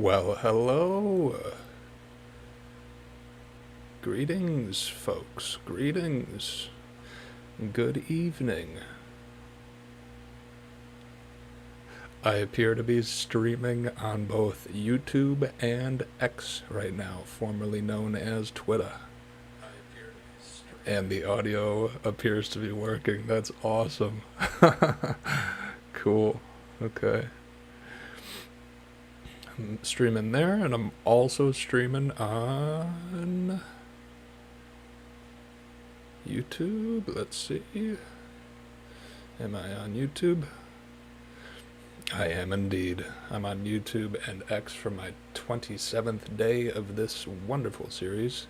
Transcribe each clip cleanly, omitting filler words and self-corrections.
Well, hello. Greetings, folks. Greetings. Good evening. I appear to be streaming on both YouTube and X right now, formerly known as Twitter. And the audio appears to be working. That's awesome. Cool. Okay. I'm streaming there, and I'm also streaming on YouTube. Let's see. Am I on YouTube? I am indeed. I'm on YouTube and X for my 27th day of this wonderful series.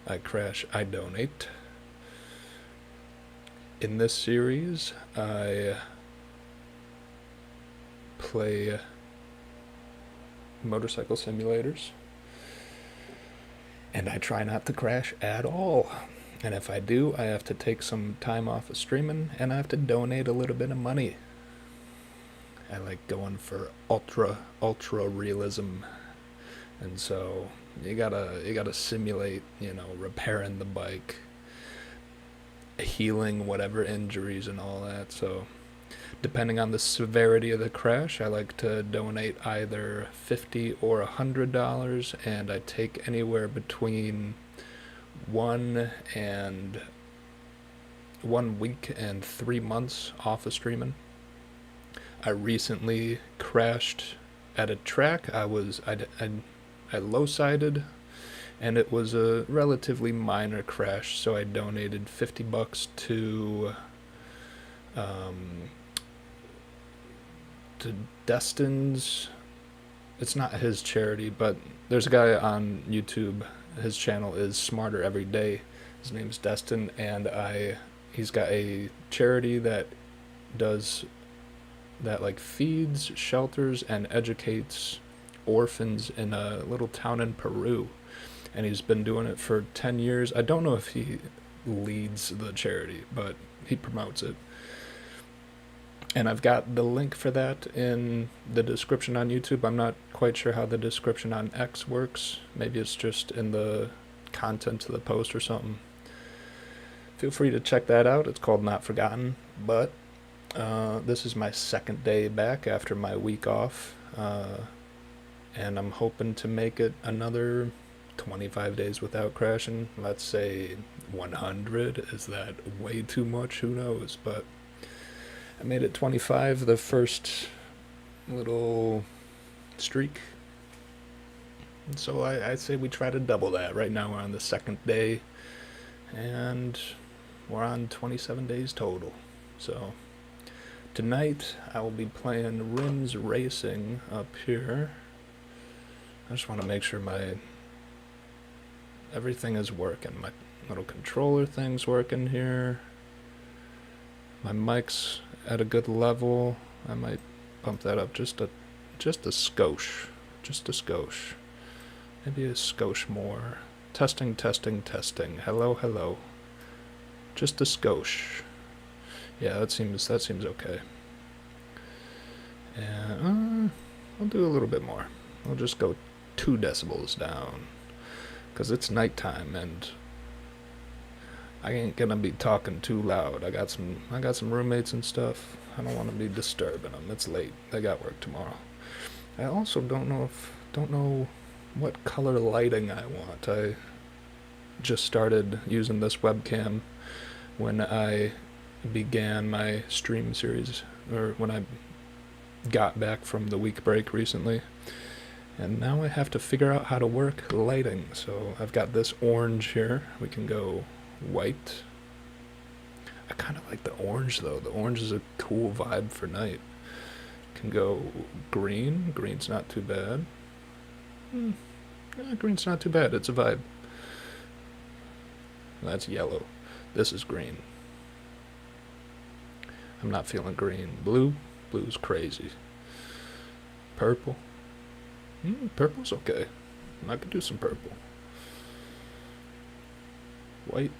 I Crash, I Donate. In this series, I play motorcycle simulators, and I try not to crash at all. And if I do, I have to take some time off of streaming, and I have to donate a little bit of money. I like going for ultra realism, and so you gotta simulate, repairing the bike, healing whatever injuries and all that. So depending on the severity of the crash, I like to donate either $50 or $100, and I take anywhere between 1 week and 3 months off of streaming. I recently crashed at a track. I low-sided, and it was a relatively minor crash, so I donated $50 to Destin's. It's not his charity, but there's a guy on YouTube. His channel is Smarter Every Day. His name's Destin, and he's got a charity that feeds, shelters, and educates orphans in a little town in Peru. And he's been doing it for 10 years. I don't know if he leads the charity, but he promotes it. And I've got the link for that in the description on YouTube. I'm not quite sure how the description on X works. Maybe it's just in the content of the post or something. Feel free to check that out. It's called Not Forgotten. But this is my second day back after my week off. And I'm hoping to make it another 25 days without crashing. Let's say 100. Is that way too much? Who knows? But I made it 25 the first little streak. And so I say we try to double that. Right now we're on the second day, and we're on 27 days total. So tonight I will be playing Rims Racing up here. I just want to make sure everything is working. My little controller thing's working here. My mic's at a good level. I might bump that up just a skosh. Just a skosh. Maybe a skosh more. Testing. Hello. Just a skosh. Yeah, that seems okay. And I'll do a little bit more. I'll just go 2 decibels down, because it's nighttime and I ain't gonna be talking too loud. I got some roommates and stuff. I don't want to be disturbing them. It's late. They got work tomorrow. I also don't know what color lighting I want. I just started using this webcam when I began my stream series, or when I got back from the week break recently. And now I have to figure out how to work lighting. So I've got this orange here. We can go white. I kind of like the orange though. The orange is a cool vibe for night. Can go green. Green's not too bad. Yeah, green's not too bad. It's a vibe. That's yellow. This is green. I'm not feeling green. Blue. Blue's crazy. Purple. Purple's okay. I could do some purple. White.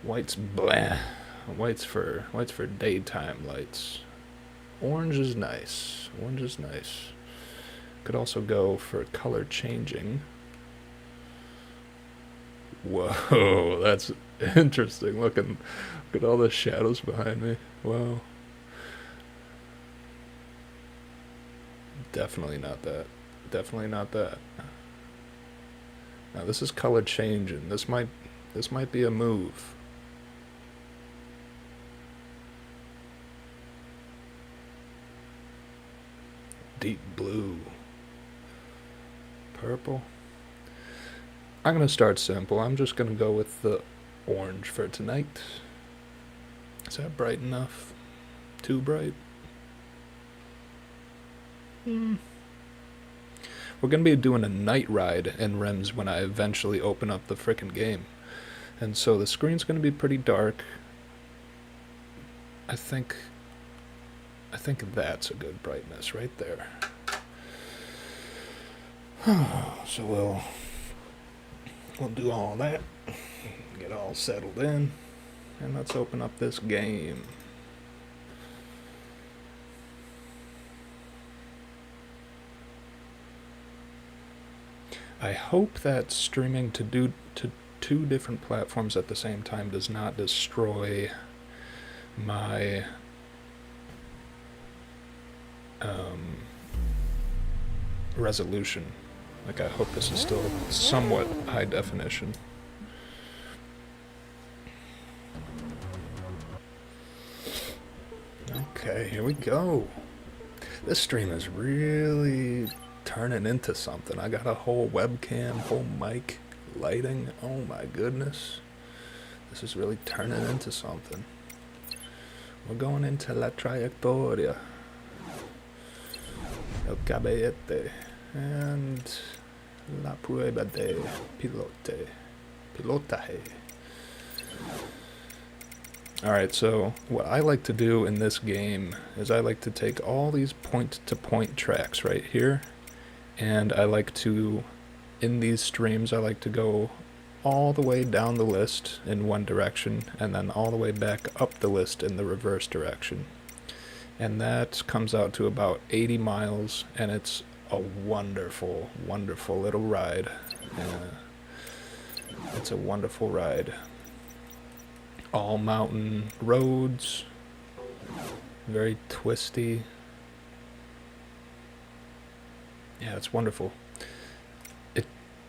White's blah. White's for daytime lights. Orange is nice. Orange is nice. Could also go for color changing. Whoa, that's interesting. Look at all the shadows behind me. Wow. Definitely not that. Definitely not that. Now this is color changing. This might be a move. Deep blue. Purple. I'm gonna start simple. I'm just gonna go with the orange for tonight. Is that bright enough? Too bright? Hmm. We're gonna be doing a night ride in REMS when I eventually open up the frickin' game. And so the screen's gonna be pretty dark. I think that's a good brightness right there. So we'll do all that, get all settled in, and let's open up this game. I hope that streaming to two different platforms at the same time does not destroy my resolution. Like, I hope this is still somewhat high definition. Okay, here we go. This stream is really turning into something. I got a whole webcam, whole mic, lighting. Oh my goodness. This is really turning into something. We're going into La Trayectoria. El Caballete. And La Prueba de Pilotaje. Alright, so what I like to do in this game is I like to take all these point-to-point tracks right here, and I like to, in these streams, I like to go all the way down the list in one direction, and then all the way back up the list in the reverse direction. And that comes out to about 80 miles, and it's a wonderful, wonderful little ride. It's a wonderful ride. All mountain roads, very twisty. Yeah, it's wonderful.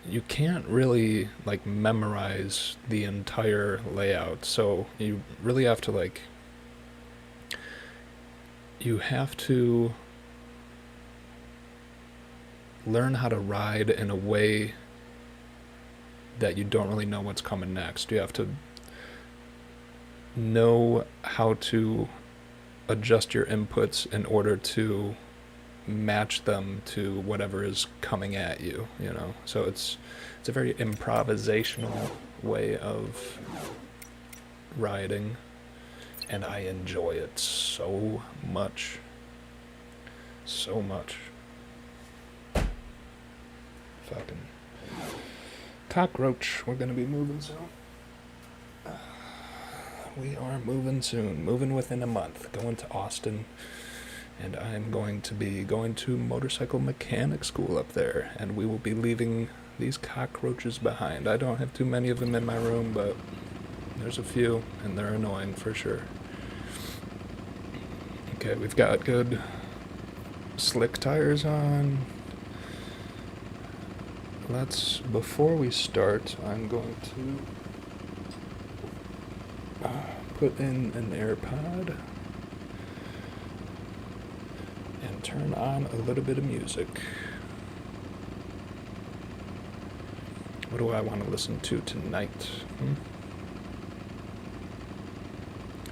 You can't really like memorize the entire layout, so you really have to learn how to ride in a way that you don't really know what's coming next. You have to know how to adjust your inputs in order to match them to whatever is coming at you, you know. So it's a very improvisational way of riding, and I enjoy it so much. So much. Fucking cockroach, we're gonna be moving soon. We are moving soon, moving within a month, going to Austin, and I'm going to be going to motorcycle mechanic school up there, and we will be leaving these cockroaches behind. I don't have too many of them in my room, but there's a few, and they're annoying for sure. Okay, we've got good slick tires on. Before we start, I'm going to put in an AirPod and turn on a little bit of music. What do I want to listen to tonight?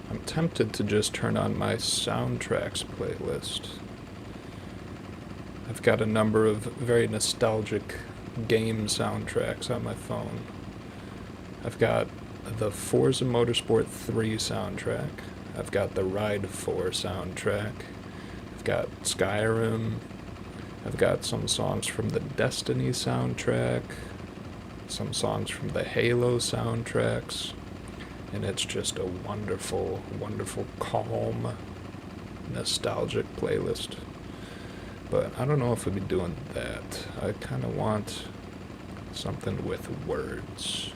I'm tempted to just turn on my soundtracks playlist. I've got a number of very nostalgic game soundtracks on my phone. I've got the Forza Motorsport 3 soundtrack. I've got the Ride 4 soundtrack. I've got Skyrim. I've got some songs from the Destiny soundtrack. Some songs from the Halo soundtracks. And it's just a wonderful, wonderful, calm nostalgic playlist. But I don't know if we'd be doing that. I kind of want something with words.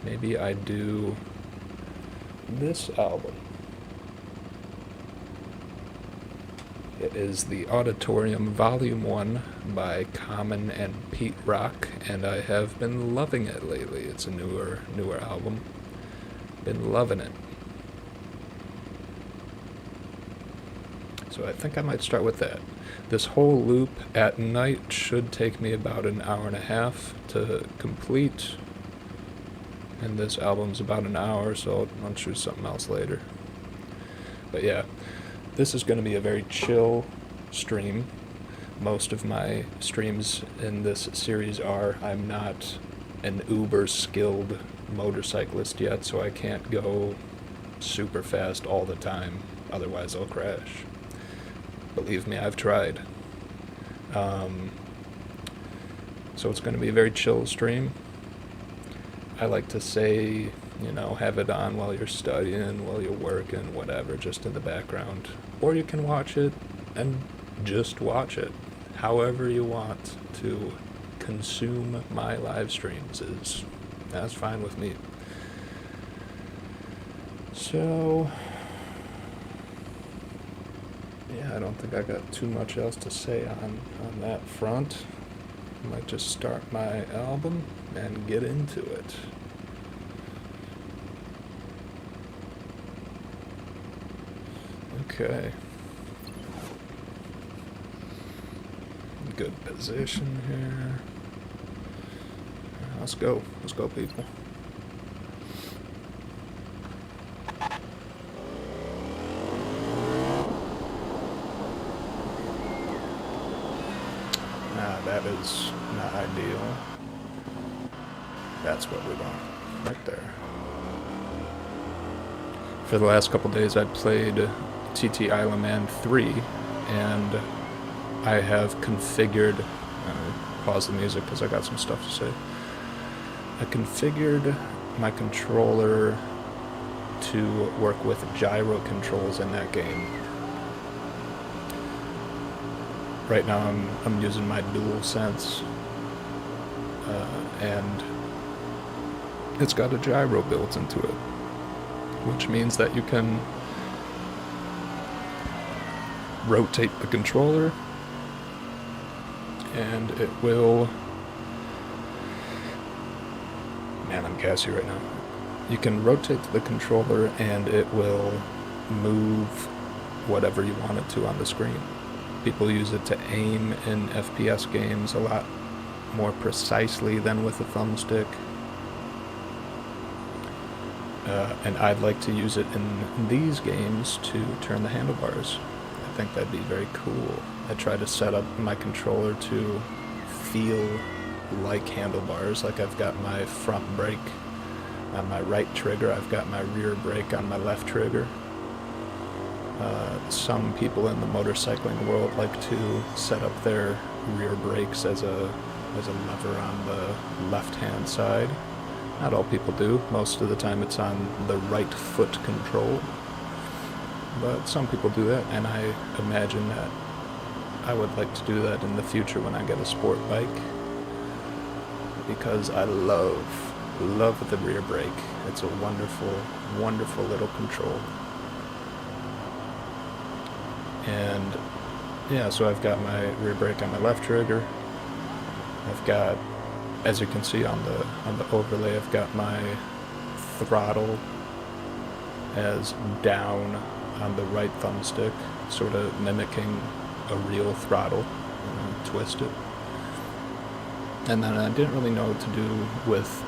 Maybe I do this album. It is the Auditorium Volume 1 by Common and Pete Rock, and I have been loving it lately. It's a newer album. Been loving it. So I think I might start with that. This whole loop at night should take me about an hour and a half to complete. And this album's about an hour, so I'll choose something else later. But yeah, this is going to be a very chill stream. Most of my streams in this series are. I'm not an uber skilled motorcyclist yet, so I can't go super fast all the time, otherwise I'll crash. Believe me, I've tried. So it's going to be a very chill stream. I like to say, have it on while you're studying, while you're working, whatever, just in the background. Or you can watch it and just watch it. However you want to consume my live streams that's fine with me. So, yeah, I don't think I got too much else to say on that front. I might just start my album and get into it. Okay. Good position here. Let's go. Let's go, people. That is not ideal. That's what we want, right there. For the last couple days, I played TT Island Man 3, and I have configured. Pause the music because I got some stuff to say. I configured my controller to work with gyro controls in that game. Right now I'm using my DualSense, and it's got a gyro built into it, which means that you can rotate the controller and it will... Man, I'm gassy right now. You can rotate the controller and it will move whatever you want it to on the screen. People use it to aim in FPS games a lot more precisely than with a thumbstick. And I'd like to use it in these games to turn the handlebars. I think that'd be very cool. I try to set up my controller to feel like handlebars, like I've got my front brake on my right trigger, I've got my rear brake on my left trigger. Some people in the motorcycling world like to set up their rear brakes as a lever on the left-hand side. Not all people do. Most of the time it's on the right foot control. But some people do that, and I imagine that I would like to do that in the future when I get a sport bike, because I love the rear brake. It's a wonderful, wonderful little control. And yeah, so I've got my rear brake on my left trigger. I've got, as you can see on the overlay, I've got my throttle as down on the right thumbstick, sort of mimicking a real throttle, twist it. And then I didn't really know what to do with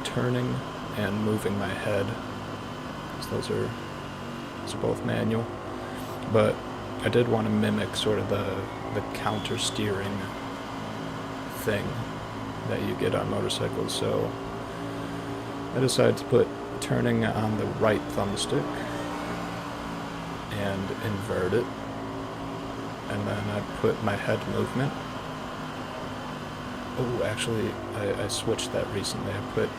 turning and moving my head, because those are both manual. But I did want to mimic sort of the counter steering thing that you get on motorcycles, so I decided to put turning on the right thumbstick and invert it, and then I put my head movement. Oh, actually, I switched that recently. I put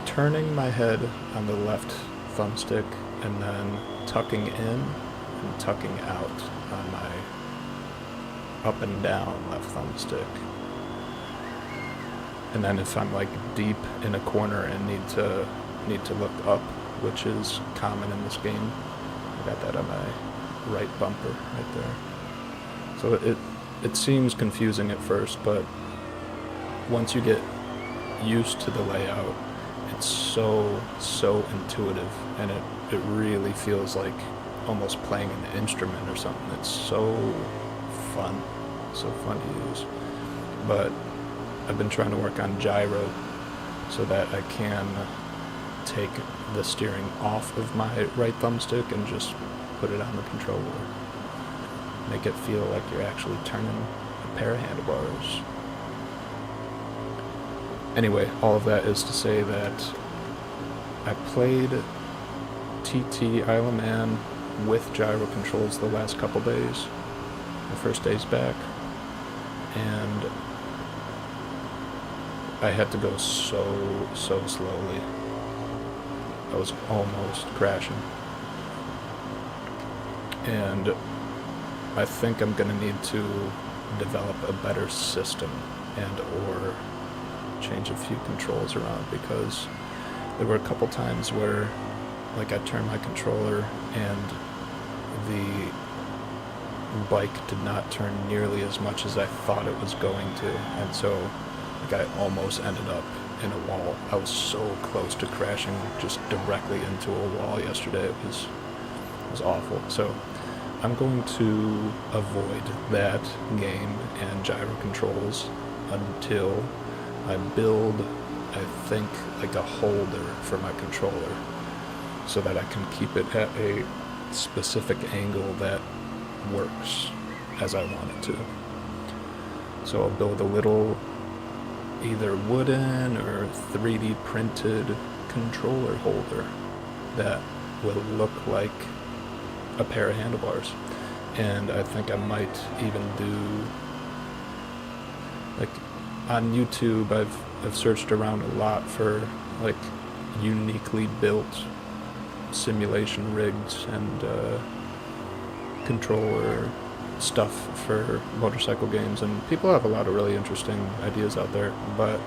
turning my head on the left thumbstick and then tucking in and tucking out on my up and down left thumbstick. And then if I'm like deep in a corner and need to look up, which is common in this game, I got that on my right bumper right there. So it seems confusing at first, but once you get used to the layout, it's so intuitive, and it really feels like almost playing an instrument or something. It's so fun to use. But I've been trying to work on gyro so that I can take the steering off of my right thumbstick and just put it on the controller. Make it feel like you're actually turning a pair of handlebars. Anyway, all of that is to say that I played TT Isle of Man with gyro controls the last couple days, the first days back, and I had to go so slowly. I was almost crashing. And I think I'm going to need to develop a better system and or change a few controls around, because there were a couple times where like I turned my controller and the bike did not turn nearly as much as I thought it was going to, and so like I almost ended up in a wall. I was so close to crashing just directly into a wall yesterday. It was awful. So I'm going to avoid that game and gyro controls until I build, I think, like a holder for my controller so that I can keep it at a specific angle that works as I want it to. So I'll build a little either wooden or 3D printed controller holder that will look like a pair of handlebars. And I think I might even do, like, on YouTube I've searched around a lot for like uniquely built simulation rigs and controller stuff for motorcycle games, and people have a lot of really interesting ideas out there, but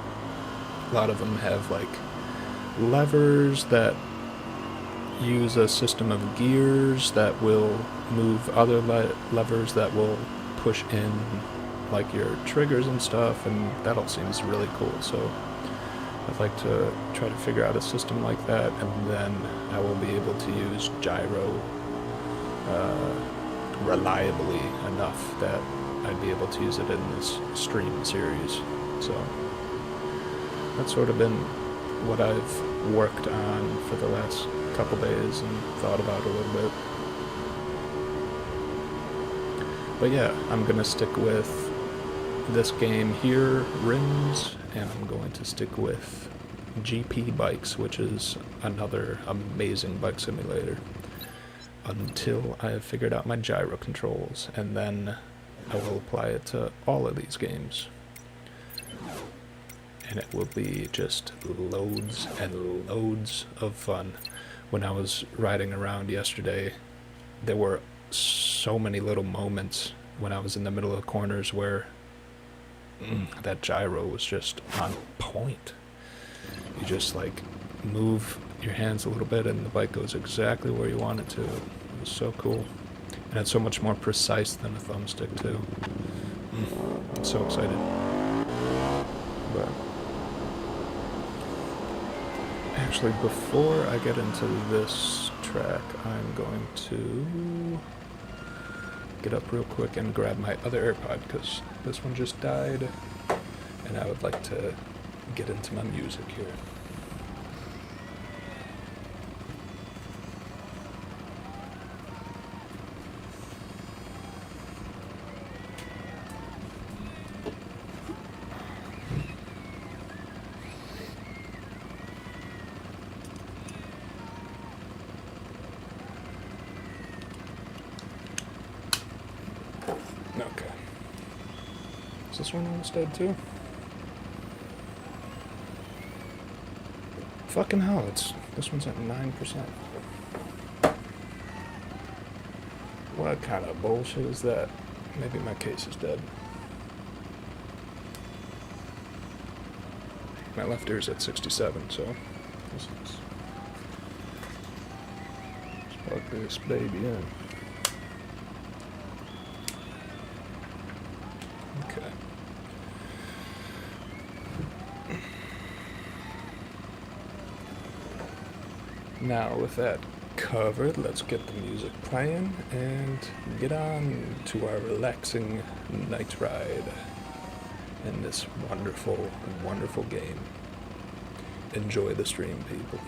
a lot of them have like levers that use a system of gears that will move other levers that will push in like your triggers and stuff, and that all seems really cool. So I'd like to try to figure out a system like that, and then I will be able to use gyro reliably enough that I'd be able to use it in this stream series. So that's sort of been what I've worked on for the last couple days and thought about a little bit. But yeah, I'm gonna stick with this game here, Rims, and I'm going to stick with GP Bikes, which is another amazing bike simulator, until I have figured out my gyro controls, and then I will apply it to all of these games. And it will be just loads and loads of fun. When I was riding around yesterday, there were so many little moments when I was in the middle of corners where that gyro was just on point. You just like move your hands a little bit and the bike goes exactly where you want it to. It was so cool. And it's so much more precise than a thumbstick too. I'm so excited. But actually, before I get into this track, I'm going to get up real quick and grab my other AirPod, because this one just died, and I would like to get into my music here. Okay. Is this one almost dead too? Fucking hell, this one's at 9%. What kind of bullshit is that? Maybe my case is dead. My left ear's at 67, so let's plug this baby in. Okay. Now with that covered, let's get the music playing and get on to our relaxing night ride in this wonderful, wonderful game. Enjoy the stream, people.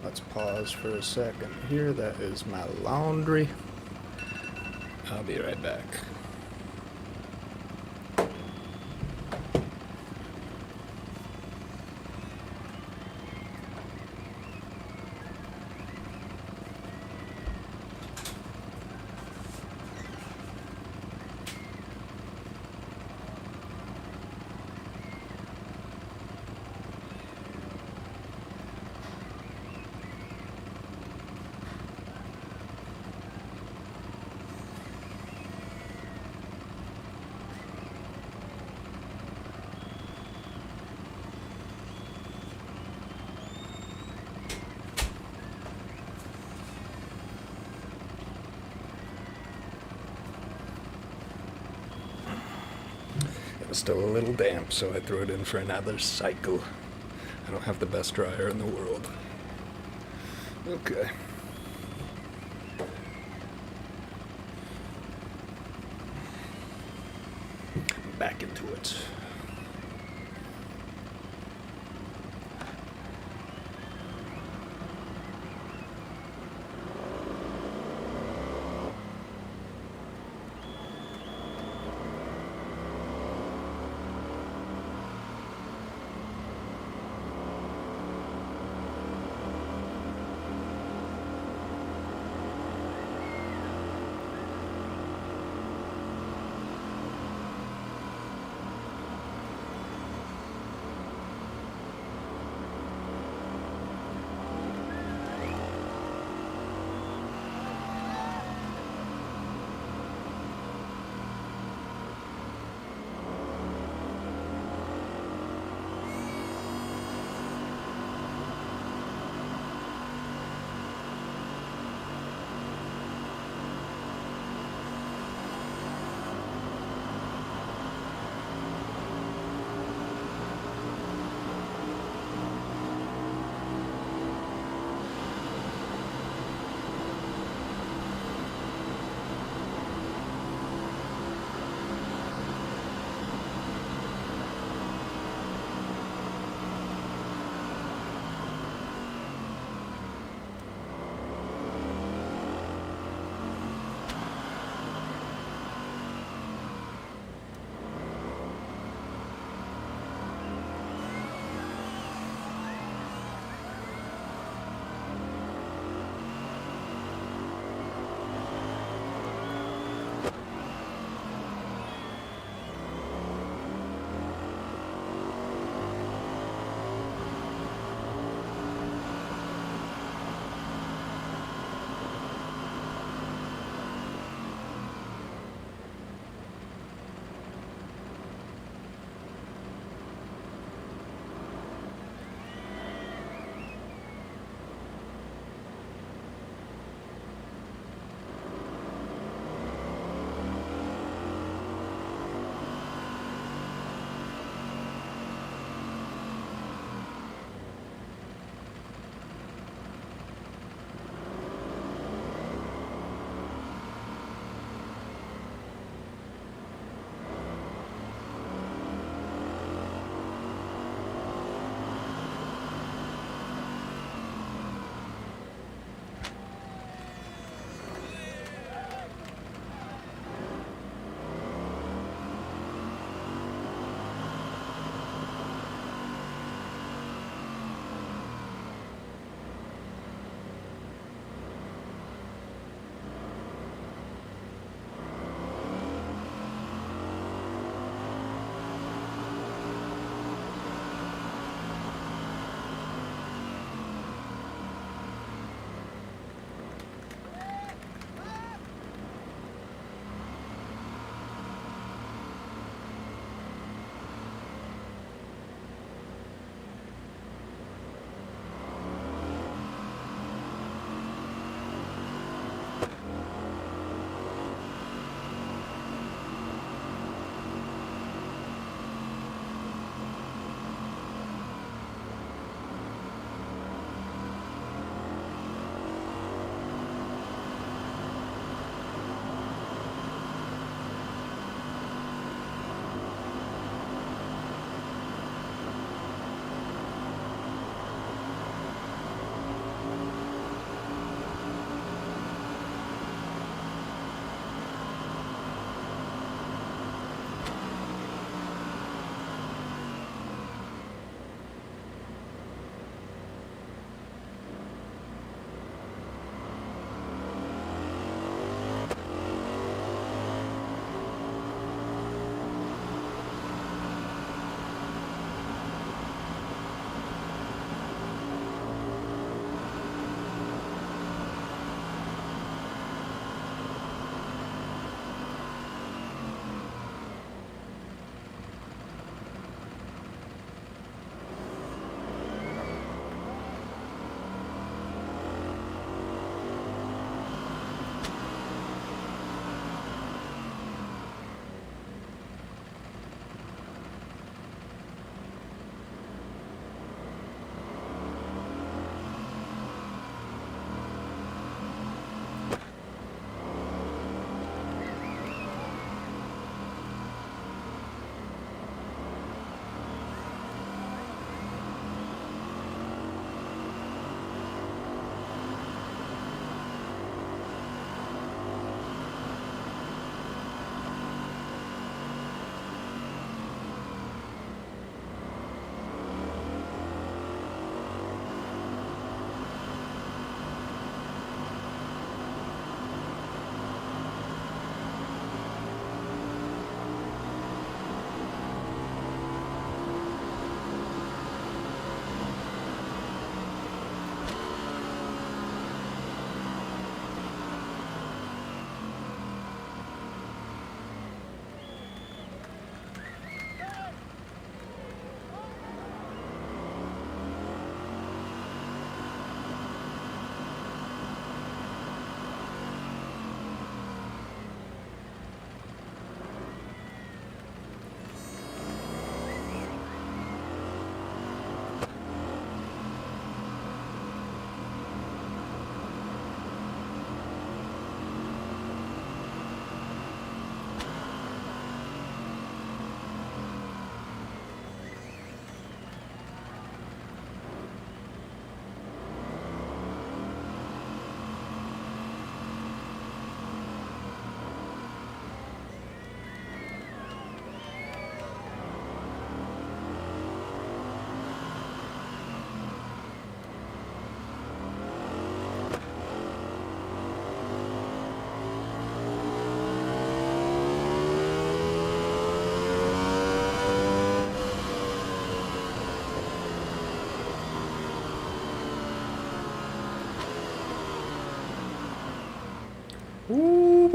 Let's pause for a second here. That is my laundry. I'll be right back. was still a little damp, so I threw it in for another cycle. I don't have the best dryer in the world. Okay. Back into it.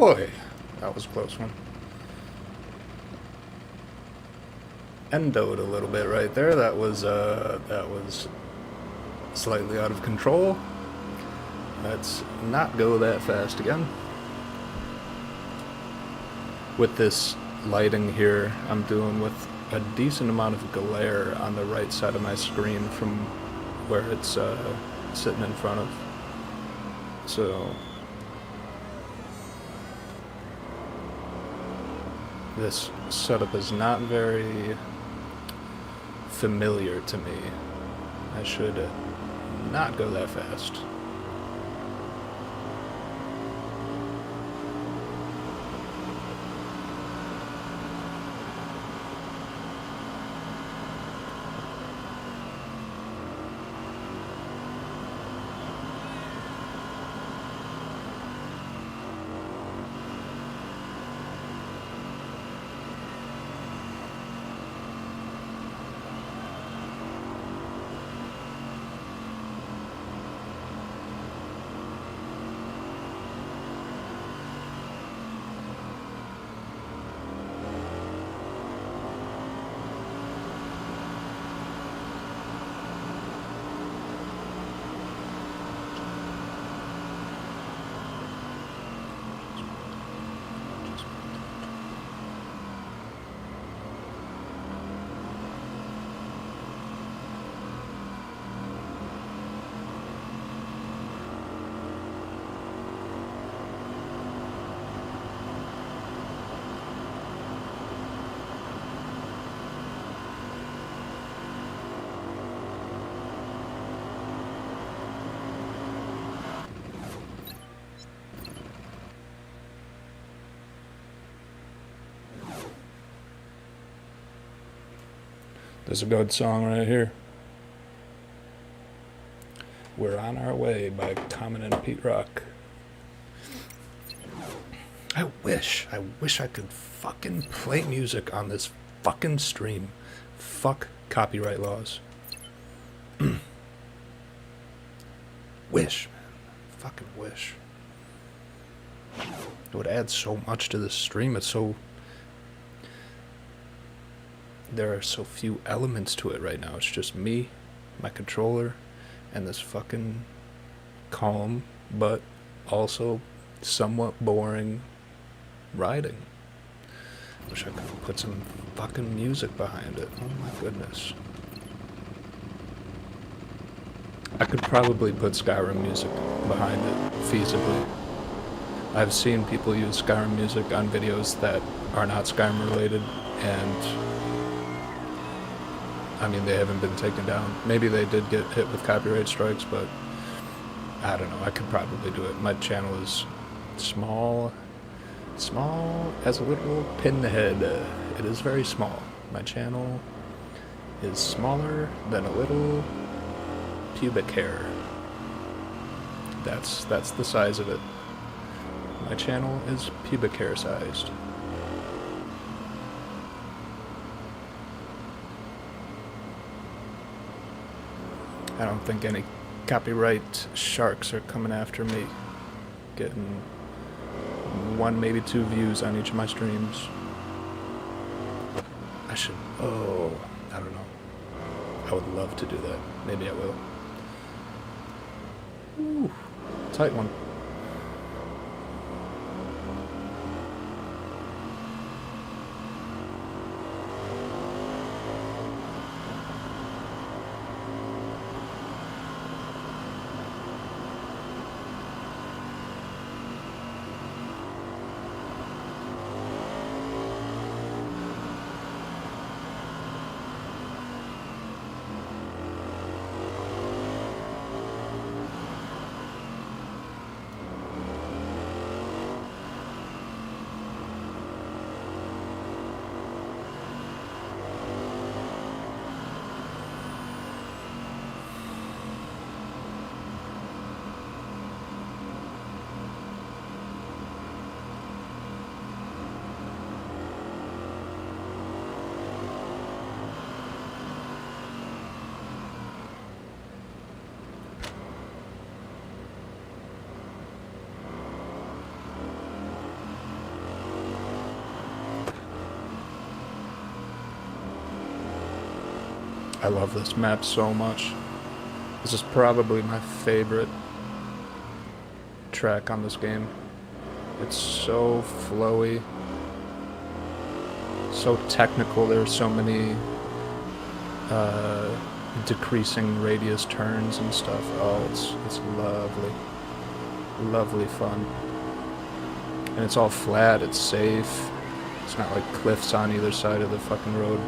boy, that was a close one. Endoed a little bit right there. That was slightly out of control. Let's not go that fast again. With this lighting here, I'm doing with a decent amount of glare on the right side of my screen from where it's sitting in front of. So this setup is not very familiar to me. I should not go that fast. There's a good song right here. We're on Our Way by Common and Pete Rock. I wish I could fucking play music on this fucking stream. Fuck copyright laws. Wish, man. Fucking wish. It would add so much to this stream. There are so few elements to it right now. It's just me, my controller, and this fucking calm, but also somewhat boring riding. Wish I could put some fucking music behind it. Oh my goodness. I could probably put Skyrim music behind it, feasibly. I've seen people use Skyrim music on videos that are not Skyrim related, and I mean, they haven't been taken down. Maybe they did get hit with copyright strikes, but I don't know. I could probably do it. My channel is small as a little pinhead. It is very small. My channel is smaller than a little pubic hair. That's the size of it. My channel is pubic hair sized. I don't think any copyright sharks are coming after me. Getting 1, maybe 2 views on each of my streams. I don't know. I would love to do that. Maybe I will. Ooh, tight one. I love this map so much. This is probably my favorite track on this game. It's so flowy, so technical. There are so many decreasing radius turns and stuff. Oh, it's lovely. Lovely fun. And it's all flat, it's safe. It's not like cliffs on either side of the fucking road.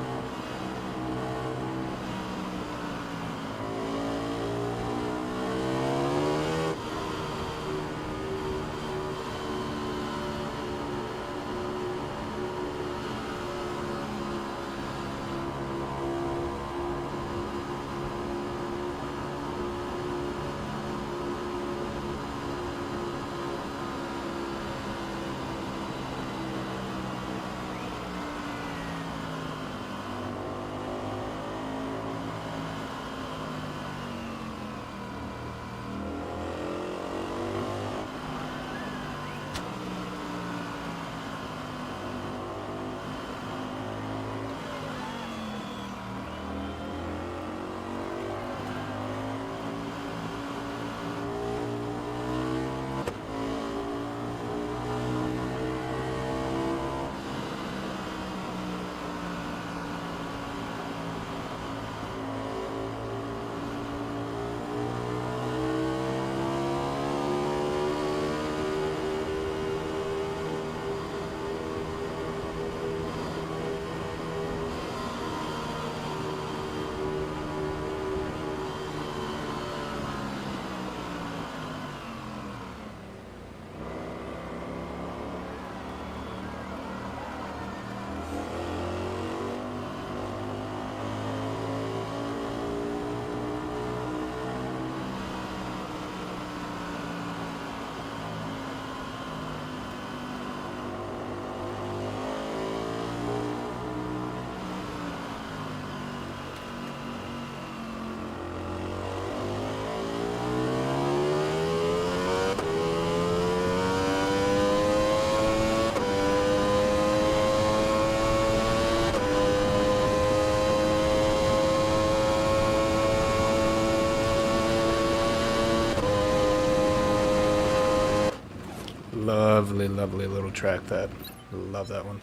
Lovely, lovely little track that. Love that one.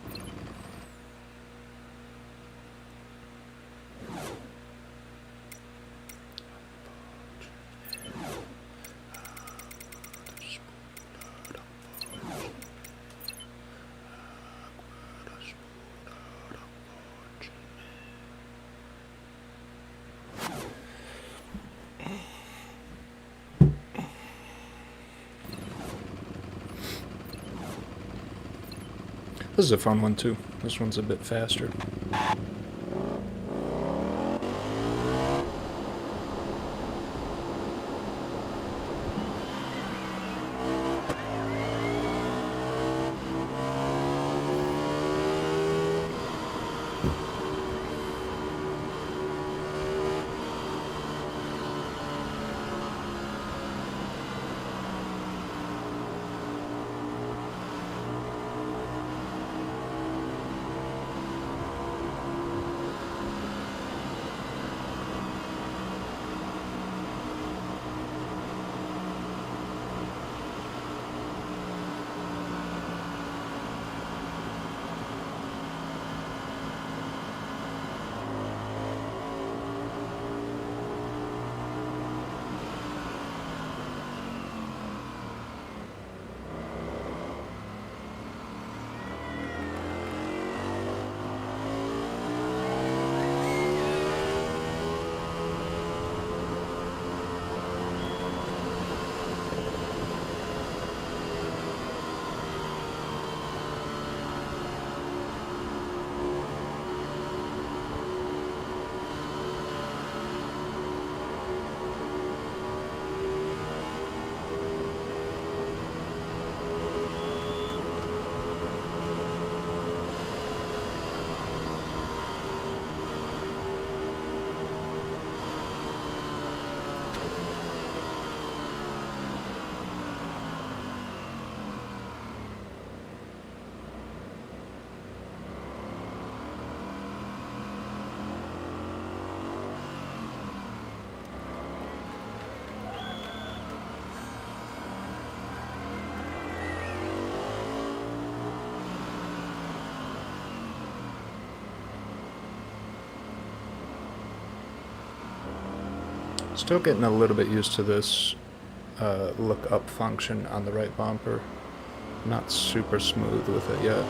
This is a fun one too. This one's a bit faster. Still getting a little bit used to this look up function on the right bumper. Not super smooth with it yet.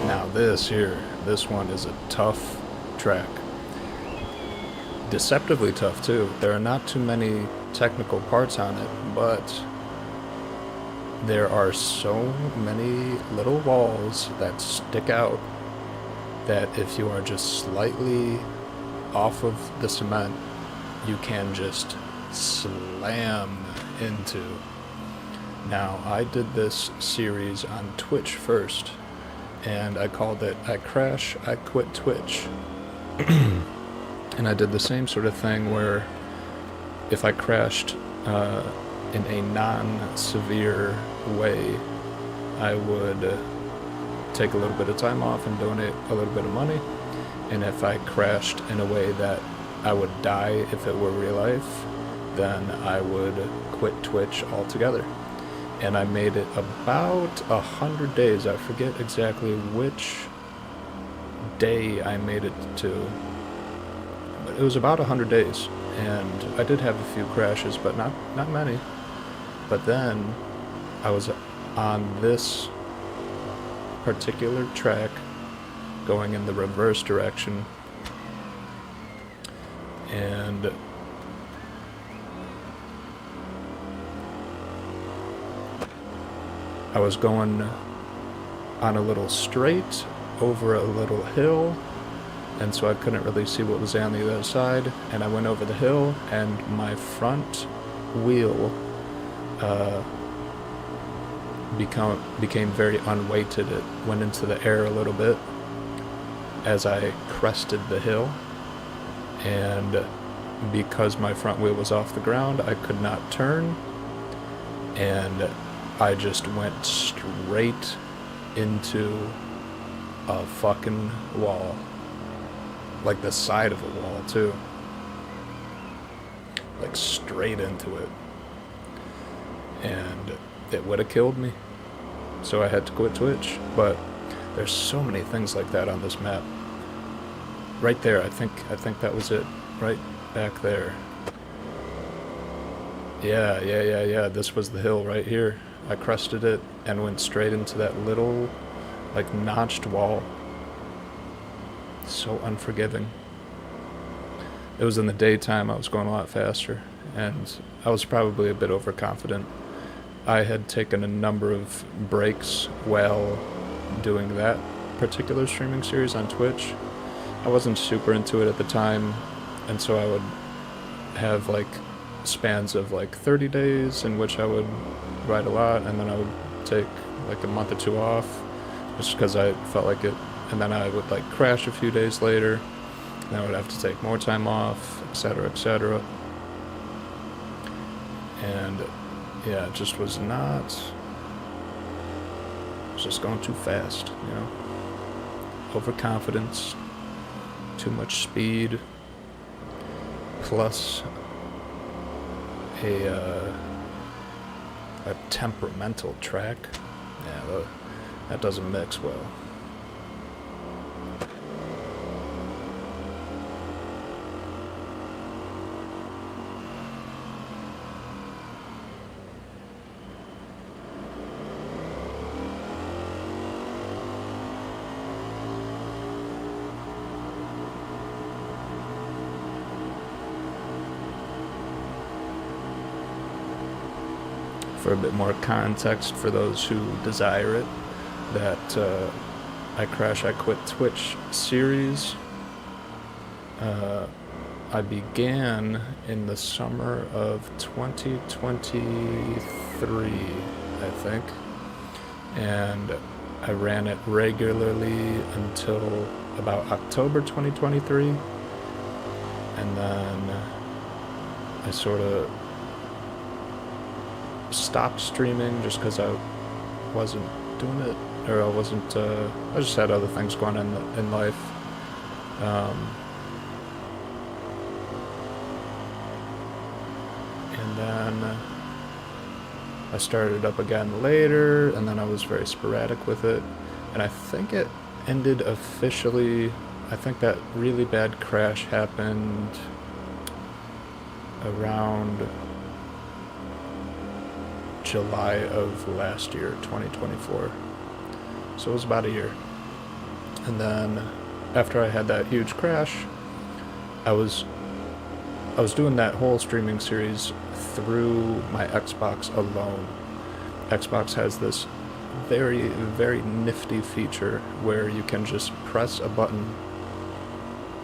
Now this one is a tough track. Deceptively tough too. There are not too many technical parts on it, but there are so many little walls that stick out that if you are just slightly off of the cement, you can just slam into. Now, I did this series on Twitch first, and I called it I Crash, I Quit Twitch. And I did the same sort of thing where if I crashed uh, in a non-severe way, I would take a little bit of time off and donate a little bit of money. And if I crashed in a way that I would die if it were real life, then I would quit Twitch altogether. And I made it about 100 days. I forget exactly which day I made it to, but it was about 100 days. And I did have a few crashes, but not many. But then I was on this particular track going in the reverse direction, and I was going on a little straight over a little hill, and so I couldn't really see what was on the other side, and I went over the hill, and my front wheel became very unweighted. It went into the air a little bit as I crested the hill, and because my front wheel was off the ground, I could not turn, and I just went straight into a fucking wall. Like the side of a wall, too. Like straight into it. And it would have killed me. So I had to quit Twitch. But there's so many things like that on this map. Right there, I think that was it. Right back there. Yeah. This was the hill right here. I crested it and went straight into that little, like, notched wall. So unforgiving. It was in the daytime. I was going a lot faster, and I was probably a bit overconfident. I had taken a number of breaks while doing that particular streaming series on Twitch. I wasn't super into it at the time, and so I would have like spans of like 30 days in which I would write a lot, and then I would take like a month or two off just because I felt like it, and then I would like crash a few days later, and I would have to take more time off, etc., etc. And yeah, it just was not, it was just going too fast, you know. Overconfidence, too much speed, plus a temperamental track. Yeah, that doesn't mix well. For a bit more context for those who desire it, that I Crash I Quit Twitch series I began in the summer of 2023, I think, and I ran it regularly until about October 2023, and then I sort of stopped streaming just because I wasn't doing it, or I just had other things going on in life. And then I started up again later, and then I was very sporadic with it, and I think it ended officially, I think that really bad crash happened around July of last year, 2024. So it was about a year. And then after I had that huge crash, I was doing that whole streaming series through my Xbox alone. Xbox has this very, very nifty feature where you can just press a button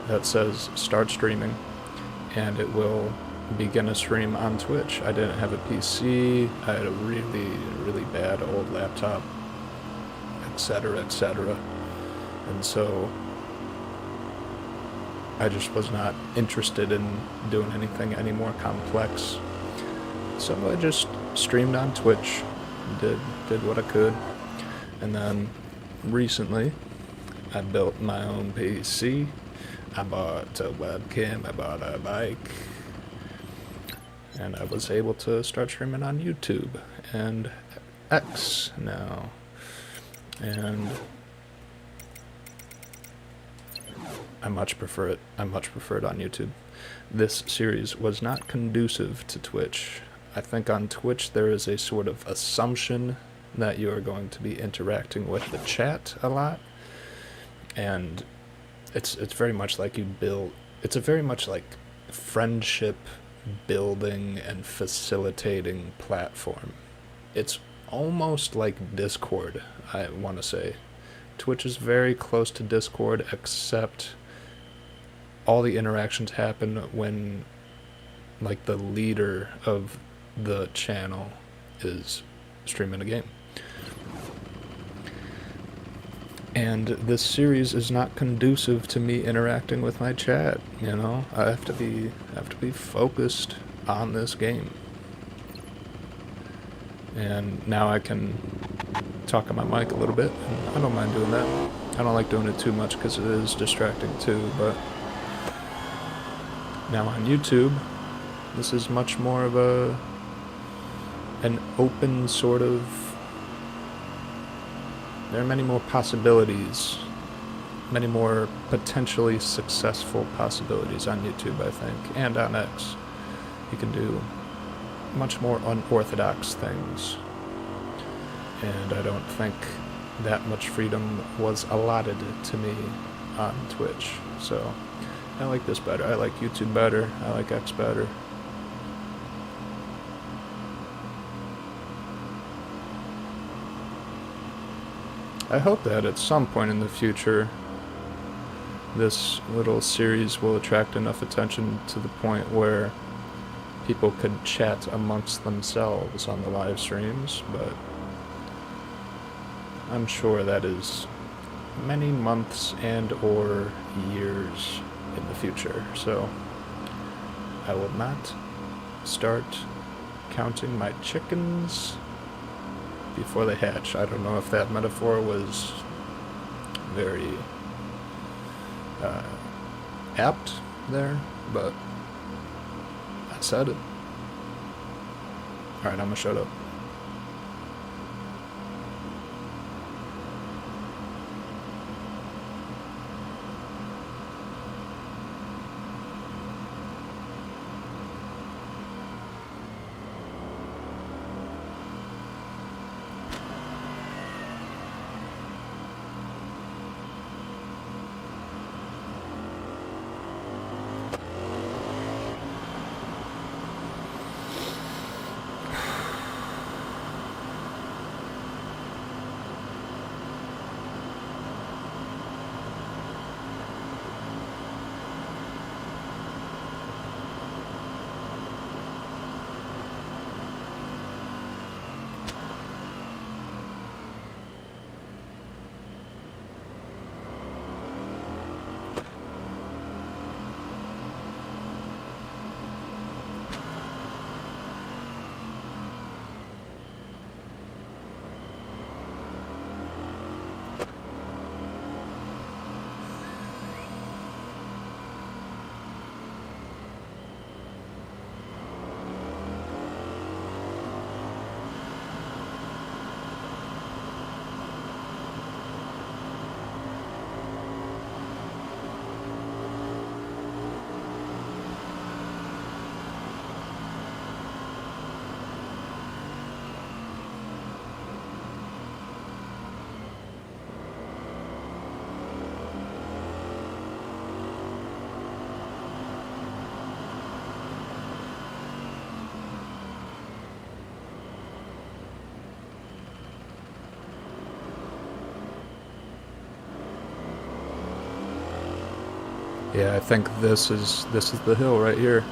that says start streaming, and it will begin a stream on Twitch. I didn't have a PC, I had a really, really bad old laptop, etc., etc. And so I just was not interested in doing anything any more complex. So I just streamed on Twitch, did what I could, and then recently I built my own PC. I bought a webcam, I bought a bike, and I was able to start streaming on YouTube and X now. And I much prefer it. I much prefer it on YouTube. This series was not conducive to Twitch. I think on Twitch there is a sort of assumption that you are going to be interacting with the chat a lot, and it's very much like it's a very much like friendship building and facilitating platform. It's almost like Discord, I want to say. Twitch is very close to Discord, except all the interactions happen when like the leader of the channel is streaming a game. And this series is not conducive to me interacting with my chat, you know? I have to be focused on this game. And now I can talk on my mic a little bit, and I don't mind doing that. I don't like doing it too much because it is distracting too, but now on YouTube, this is much more of an open sort of... There are many more possibilities, many more potentially successful possibilities on YouTube, I think, and on X. You can do much more unorthodox things, and I don't think that much freedom was allotted to me on Twitch. So I like this better. I like YouTube better. I like X better. I hope that at some point in the future this little series will attract enough attention to the point where people could chat amongst themselves on the live streams, but I'm sure that is many months and or years in the future, so I will not start counting my chickens before they hatch. I don't know if that metaphor was very apt there, but I said it. Alright, I'm gonna shut up. Yeah, I think this is the hill right here.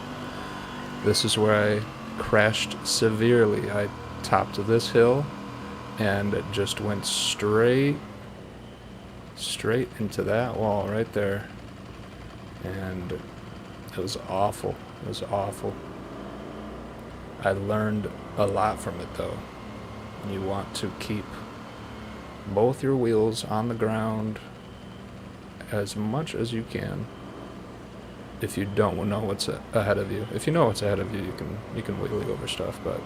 This is where I crashed severely. I topped this hill and it just went straight into that wall right there. And it was awful. It was awful. I learned a lot from it though. You want to keep both your wheels on the ground as much as you can. If you don't know what's ahead of you, if you know what's ahead of you, you can wheelie over stuff. But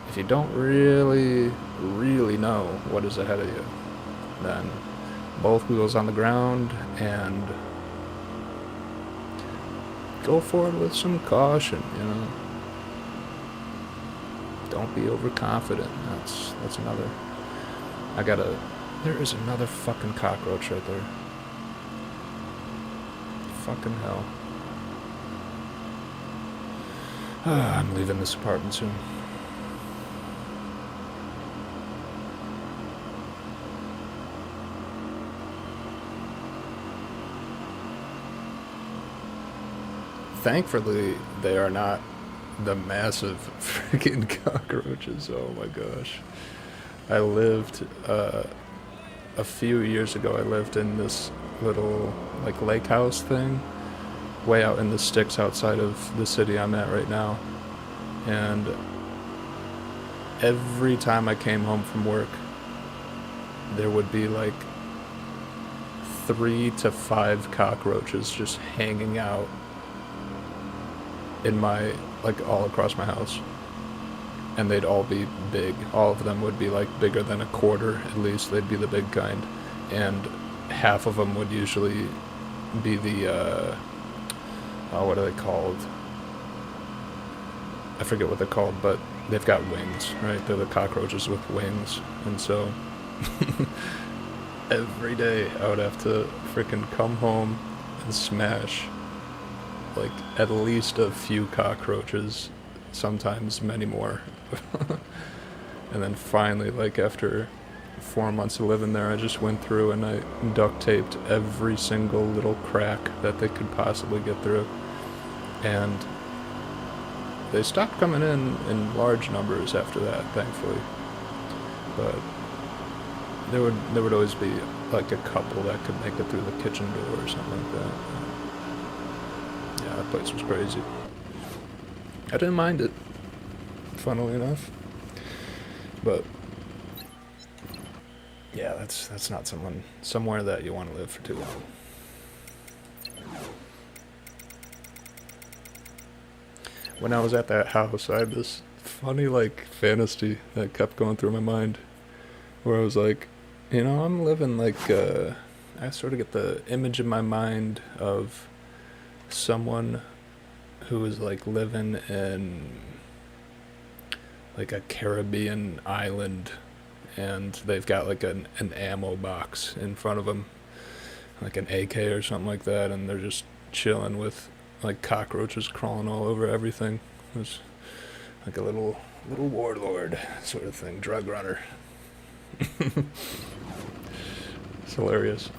if you don't really know what is ahead of you, then both wheels on the ground and go forward with some caution. Don't be overconfident. That's another. There is another fucking cockroach right there. Fucking hell. I'm leaving this apartment soon. Thankfully, they are not the massive freaking cockroaches. Oh my gosh. I lived, a few years ago, I lived in this little, like, lake house thing, way out in the sticks outside of the city I'm at right now. And every time I came home from work, there would be like 3 to 5 cockroaches just hanging out in my, like, all across my house. And they'd all be big. All of them would be like bigger than a quarter at least. They'd be the big kind. And half of them would usually be the, what are they called? I forget what they're called, but they've got wings, right? They're the cockroaches with wings. And so every day I would have to freaking come home and smash like at least a few cockroaches, sometimes many more. And then finally, like after 4 months of living there, I just went through and I duct taped every single little crack that they could possibly get through. And they stopped coming in large numbers after that, thankfully. But there would always be like a couple that could make it through the kitchen door or something like that. Yeah, that place was crazy. I didn't mind it, funnily enough. But yeah, that's not somewhere that you want to live for too long. When I was at that house, I had this funny like fantasy that kept going through my mind, where I was like, I'm living like I sort of get the image in my mind of someone who is like living in like a Caribbean island, and they've got like an ammo box in front of them, like an AK or something like that, and they're just chilling with like cockroaches crawling all over everything. It's like a little warlord sort of thing, drug runner. It's hilarious.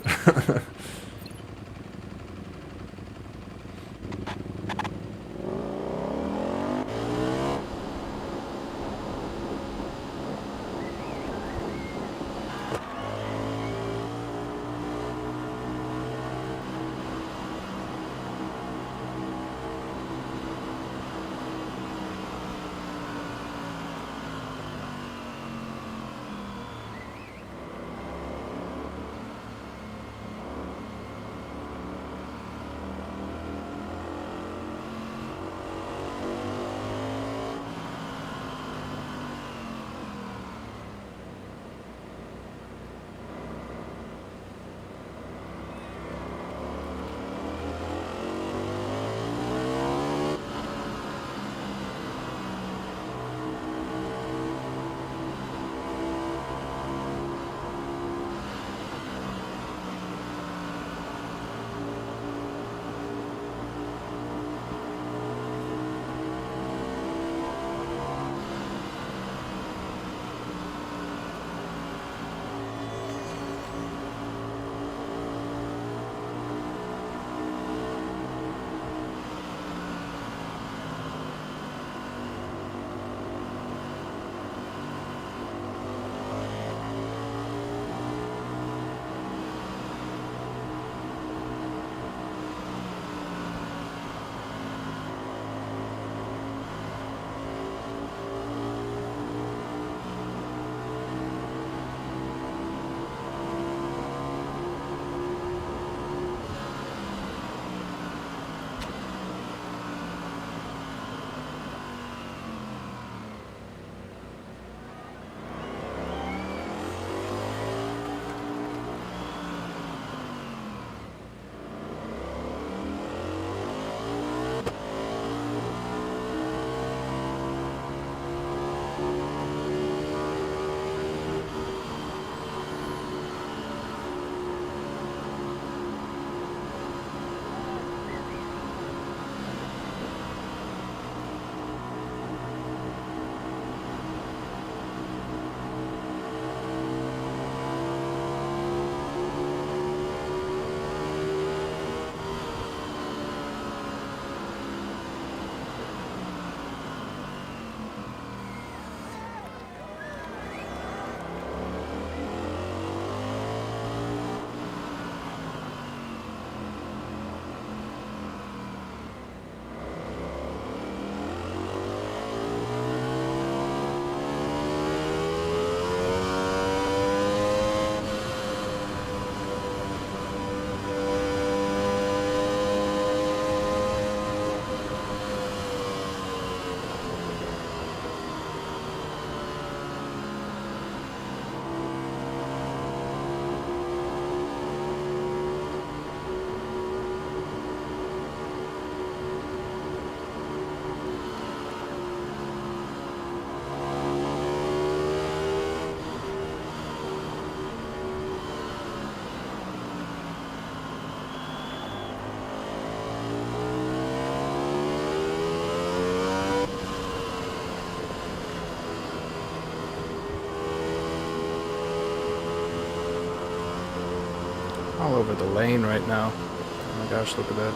over the lane right now. Oh my gosh, look at that.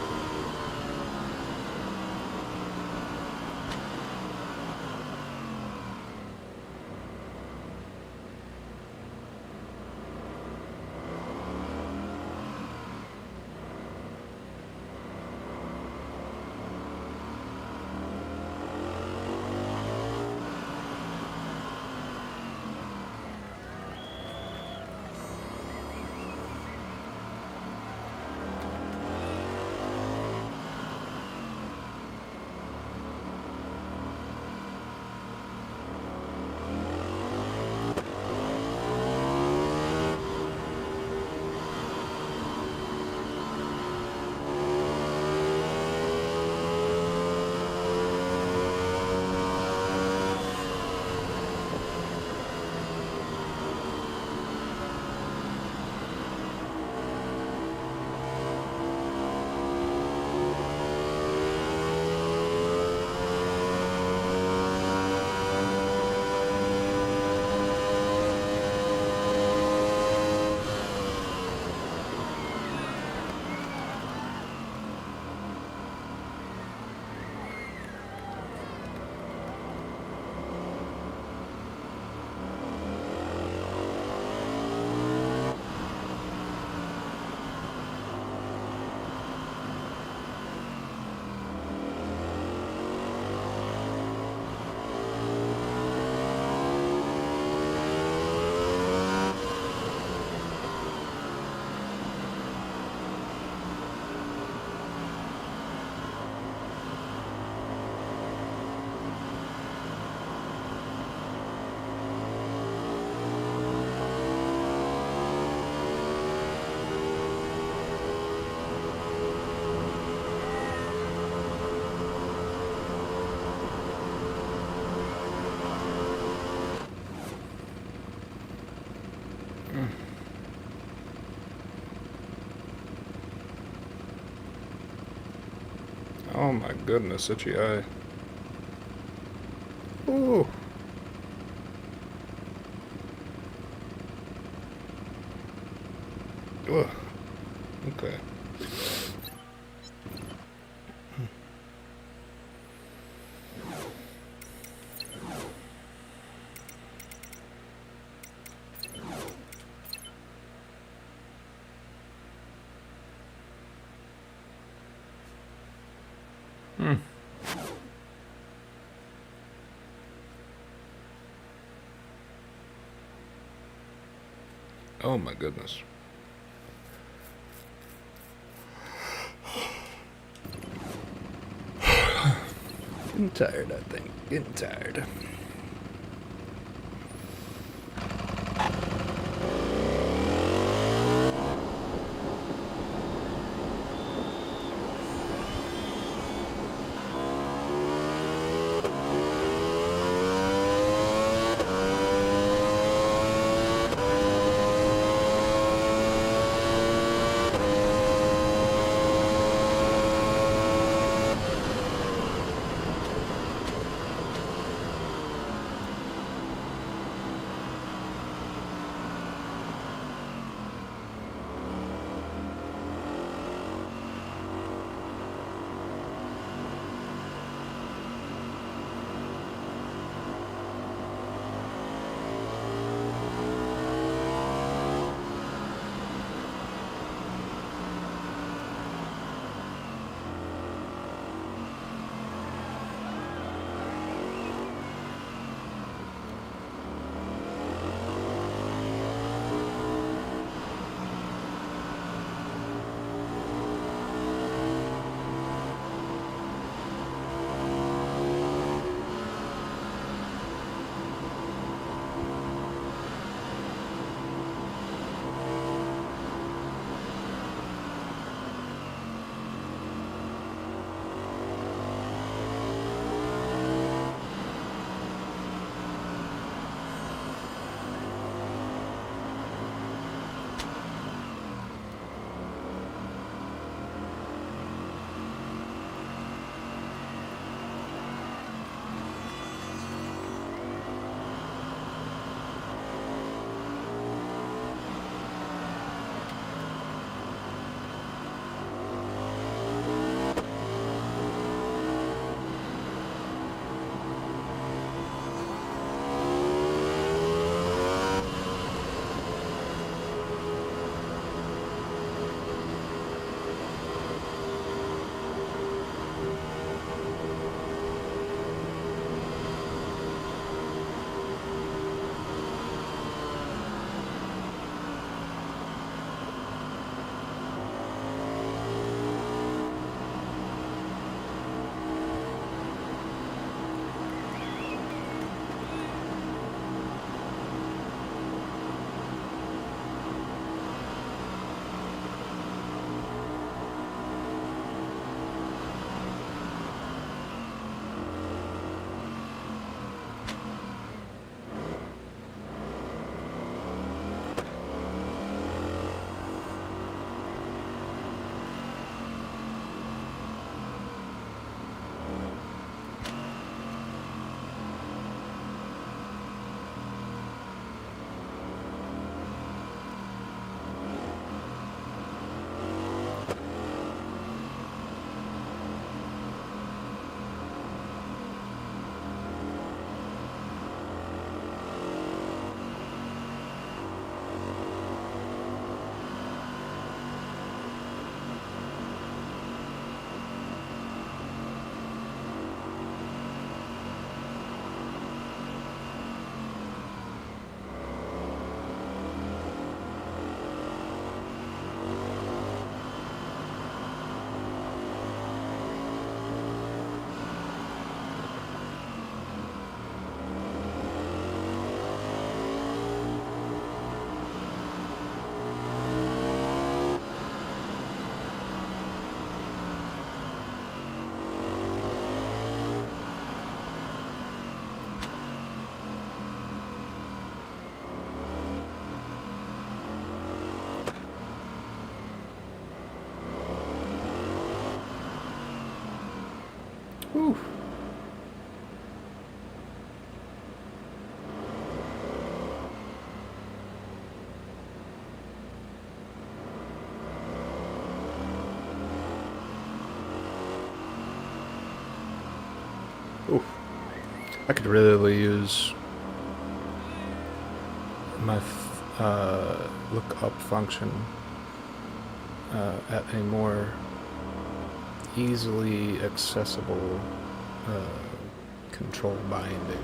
Oh my goodness, itchy eye. Ooh. Ugh. Okay. Oh my goodness. Getting tired, I think. Getting tired. Whew. Ooh. I could really use my look up function at a more easily accessible control binding.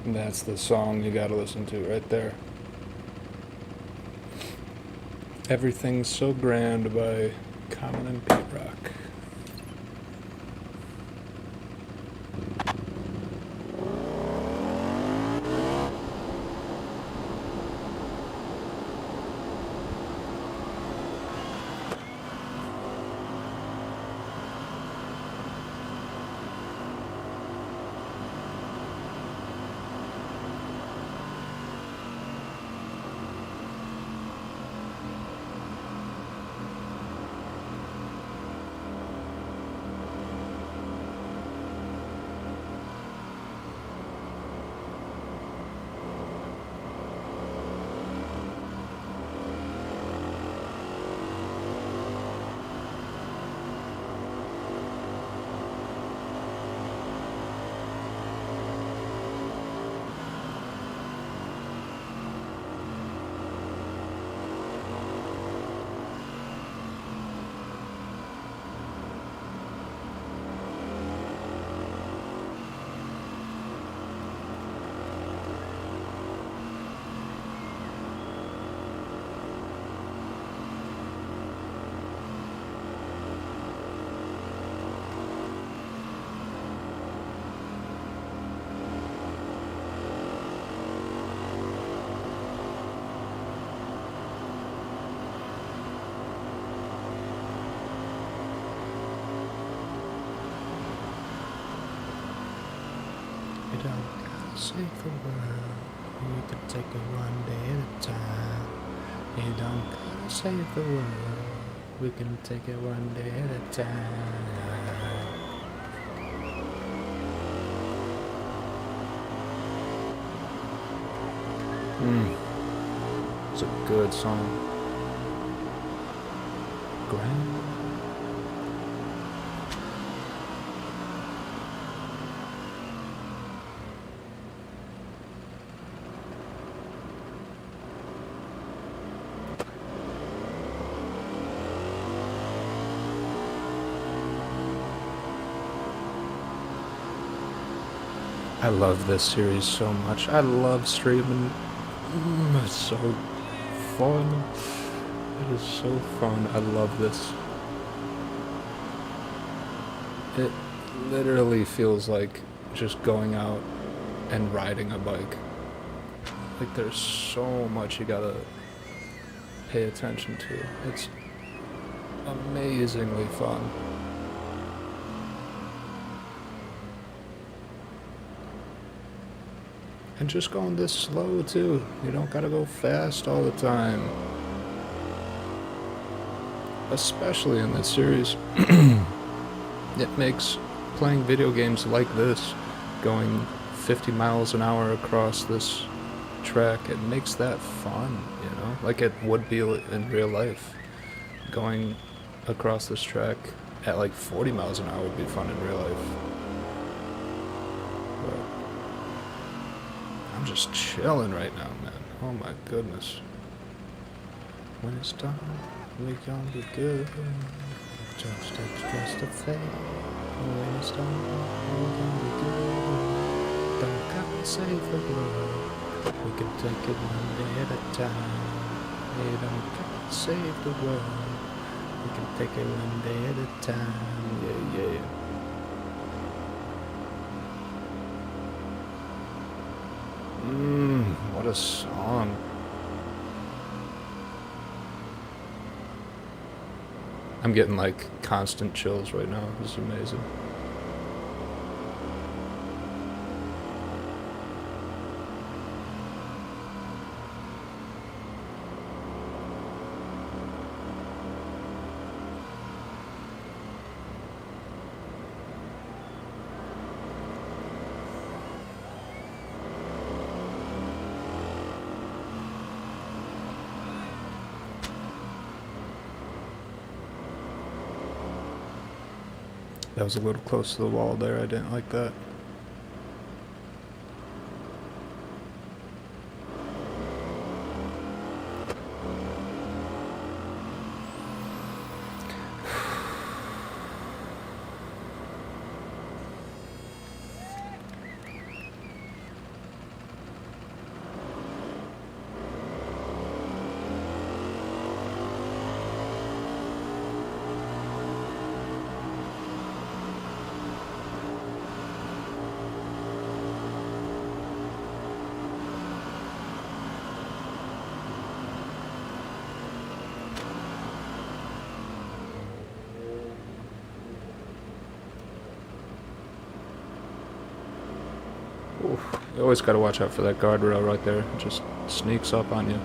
That's the song you gotta listen to right there. Everything's So Grand by Common and Pete Rock. You don't gotta save the world. You can take it one day at a time. You don't gotta save the world. We can take it one day at a time. It's a good song. Grand. I love this series so much. I love streaming. It's so fun. It is so fun. I love this. It literally feels like just going out and riding a bike. Like there's so much you gotta pay attention to. It's amazingly fun. And just going this slow too. You don't gotta go fast all the time. Especially in this series. It makes playing video games like this, going 50 miles an hour across this track, it makes that fun, you know? Like it would be in real life. Going across this track at like 40 miles an hour would be fun in real life. But I'm just chilling right now, man. Oh my goodness. When it's done, we gon' be good. Just express the faith. When it's done, we gon' be good. Don't compensate for blood. We can take it one day at a time. Hey, don't save the world. We can take it one day at a time. Yeah, yeah. What a song. I'm getting like constant chills right now. This is amazing. That was a little close to the wall there. I didn't like that. Oof. You always gotta watch out for that guardrail right there. It just sneaks up on you.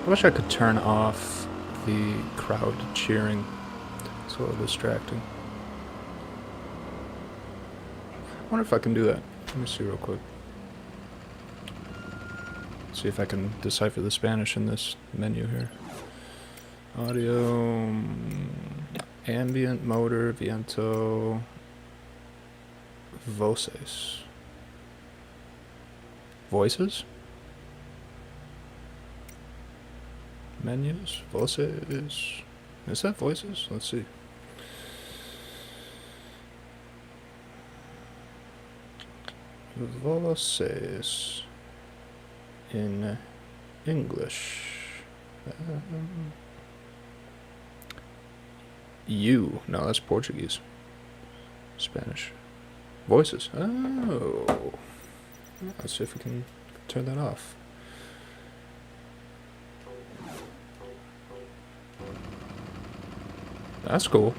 I wish I could turn off the crowd cheering. It's a little distracting. I wonder if I can do that. Let me see real quick. See if I can decipher the Spanish in this menu here. Audio, ambient, motor, viento, voces. Voices? Menus? Voces? Is that voices? Let's see. Voces in English. You. No, that's Portuguese. Spanish. Voices. Oh. Let's see if we can turn that off. That's cool.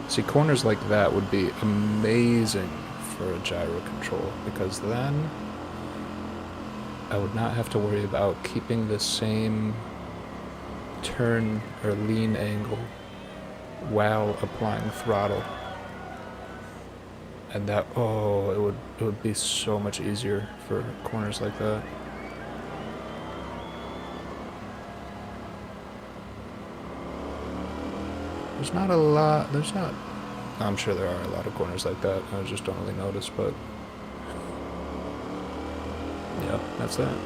See, corners like that would be amazing for a gyro control, because then I would not have to worry about keeping the same turn or lean angle while applying throttle. And that, oh, it would be so much easier for corners like that. There's not a lot, I'm sure there are a lot of corners like that, I just don't really notice, but yeah, that's that.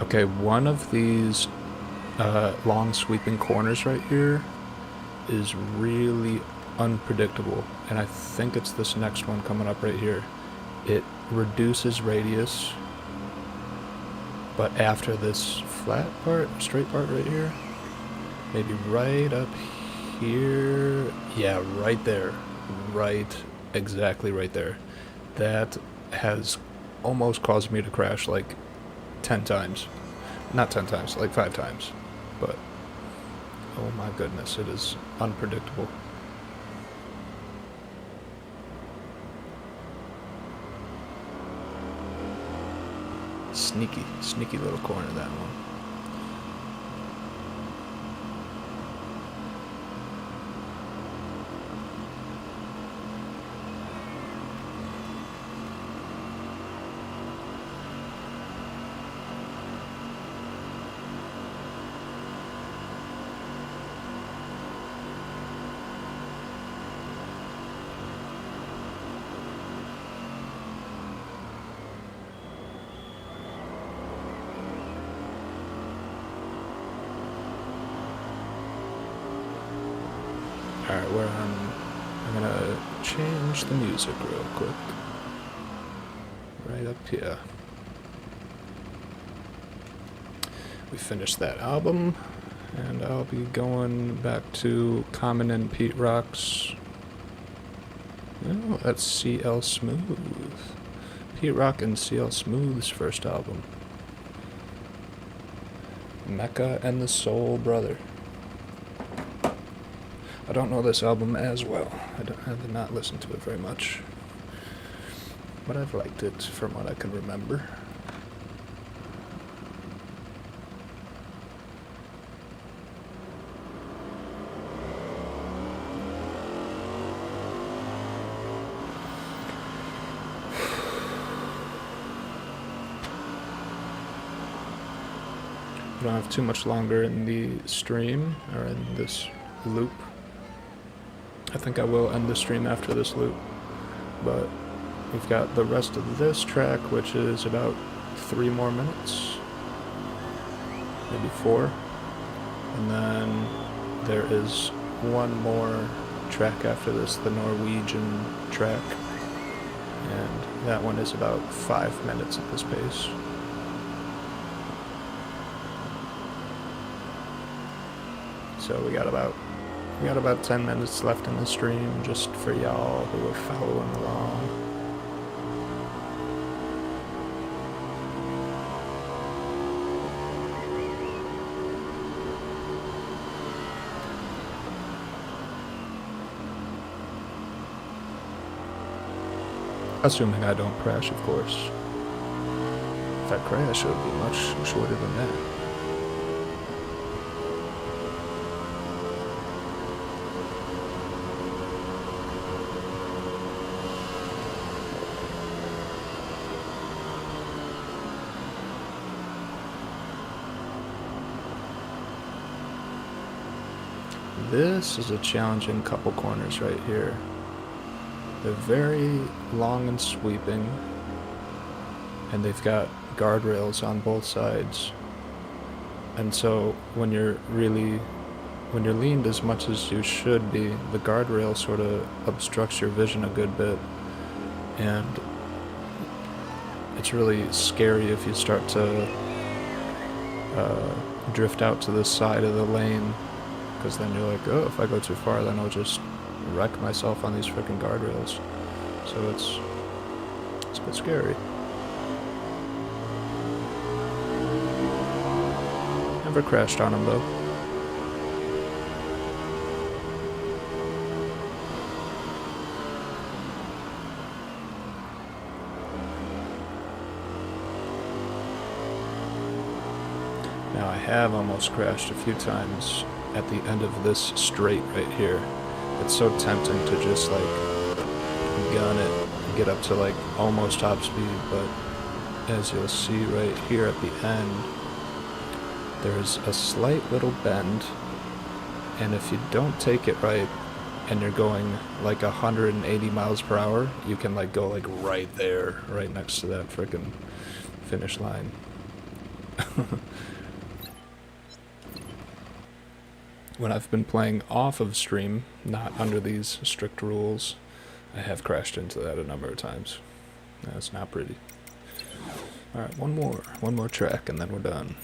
Okay, one of these long sweeping corners right here is really unpredictable, and I think it's this next one coming up right here. It reduces radius, but after this flat part, straight part right here, maybe right up here, yeah, right there, exactly right there, that has almost caused me to crash like 10 times. Not 10 times, like 5 times. But, oh my goodness, it is unpredictable. Sneaky little corner, that one. Alright, I'm gonna change the music real quick. Right up here. We finished that album, and I'll be going back to Common and Pete Rock's. Oh, that's CL Smooth. Pete Rock and CL Smooth's first album. Mecca and the Soul Brother. I don't know this album as well. I did not listen to it very much. But I've liked it from what I can remember. We don't have too much longer in the stream, or in this loop. I think I will end the stream after this loop, but we've got the rest of this track, which is about 3 more minutes, maybe 4, and then there is one more track after this, the Norwegian track, and that one is about 5 minutes at this pace. So we got about 10 minutes left in the stream, just for y'all who are following along. Assuming I don't crash, of course. If I crash, it would be much shorter than that. This is a challenging couple corners right here. They're very long and sweeping, and they've got guardrails on both sides. And so when you're leaned as much as you should be, the guardrail sort of obstructs your vision a good bit. And it's really scary if you start to drift out to the side of the lane, because then you're like, oh, if I go too far, then I'll just wreck myself on these freaking guardrails. So it's a bit scary. Never crashed on them though. Now I have almost crashed a few times at the end of this straight right here. It's so tempting to just like gun it and get up to like almost top speed, but as you'll see right here at the end, there's a slight little bend, and if you don't take it right and you're going like 180 miles per hour, you can like go like right there, right next to that frickin' finish line. When I've been playing off of stream, not under these strict rules, I have crashed into that a number of times. That's not pretty. Alright, one more track and then we're done.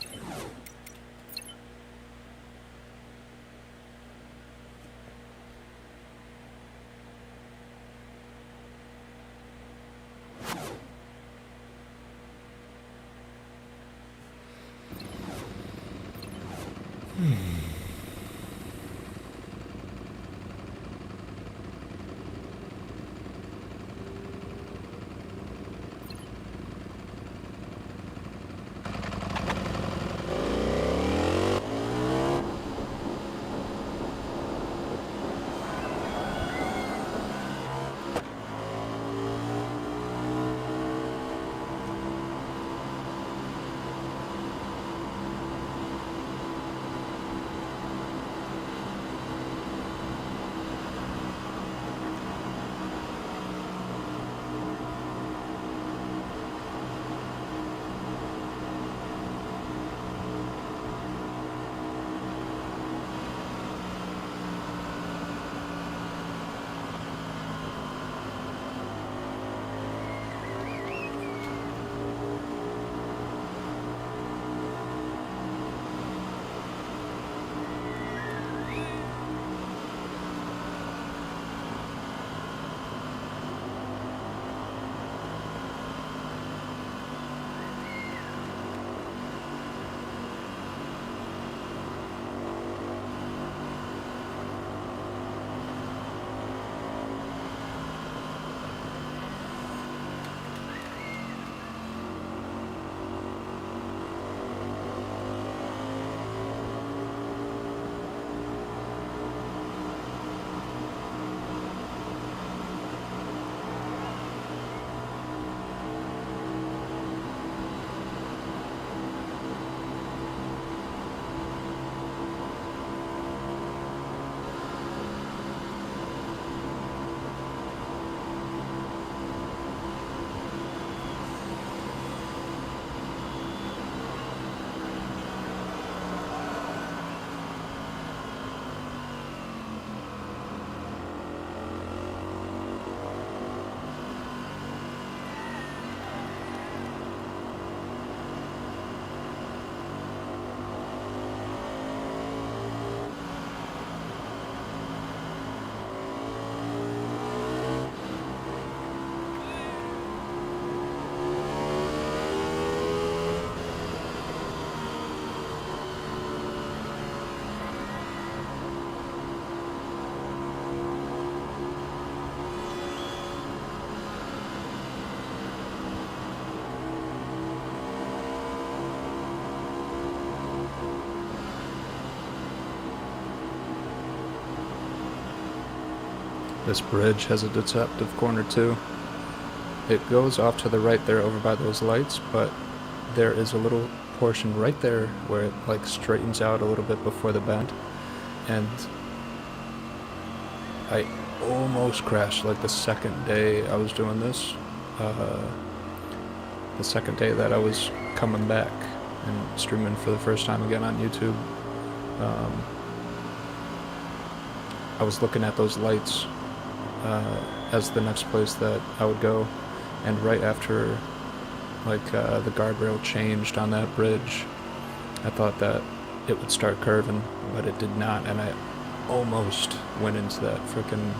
This bridge has a deceptive corner too. It goes off to the right there over by those lights, but there is a little portion right there where it like straightens out a little bit before the bend, and I almost crashed like the second day I was doing this. The second day that I was coming back and streaming for the first time again on YouTube. I was looking at those lights as the next place that I would go, and right after the guardrail changed on that bridge, I thought that it would start curving, but it did not, and I almost went into that frickin'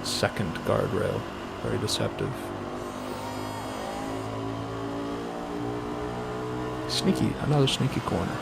second guardrail. Very deceptive. Sneaky, another sneaky corner.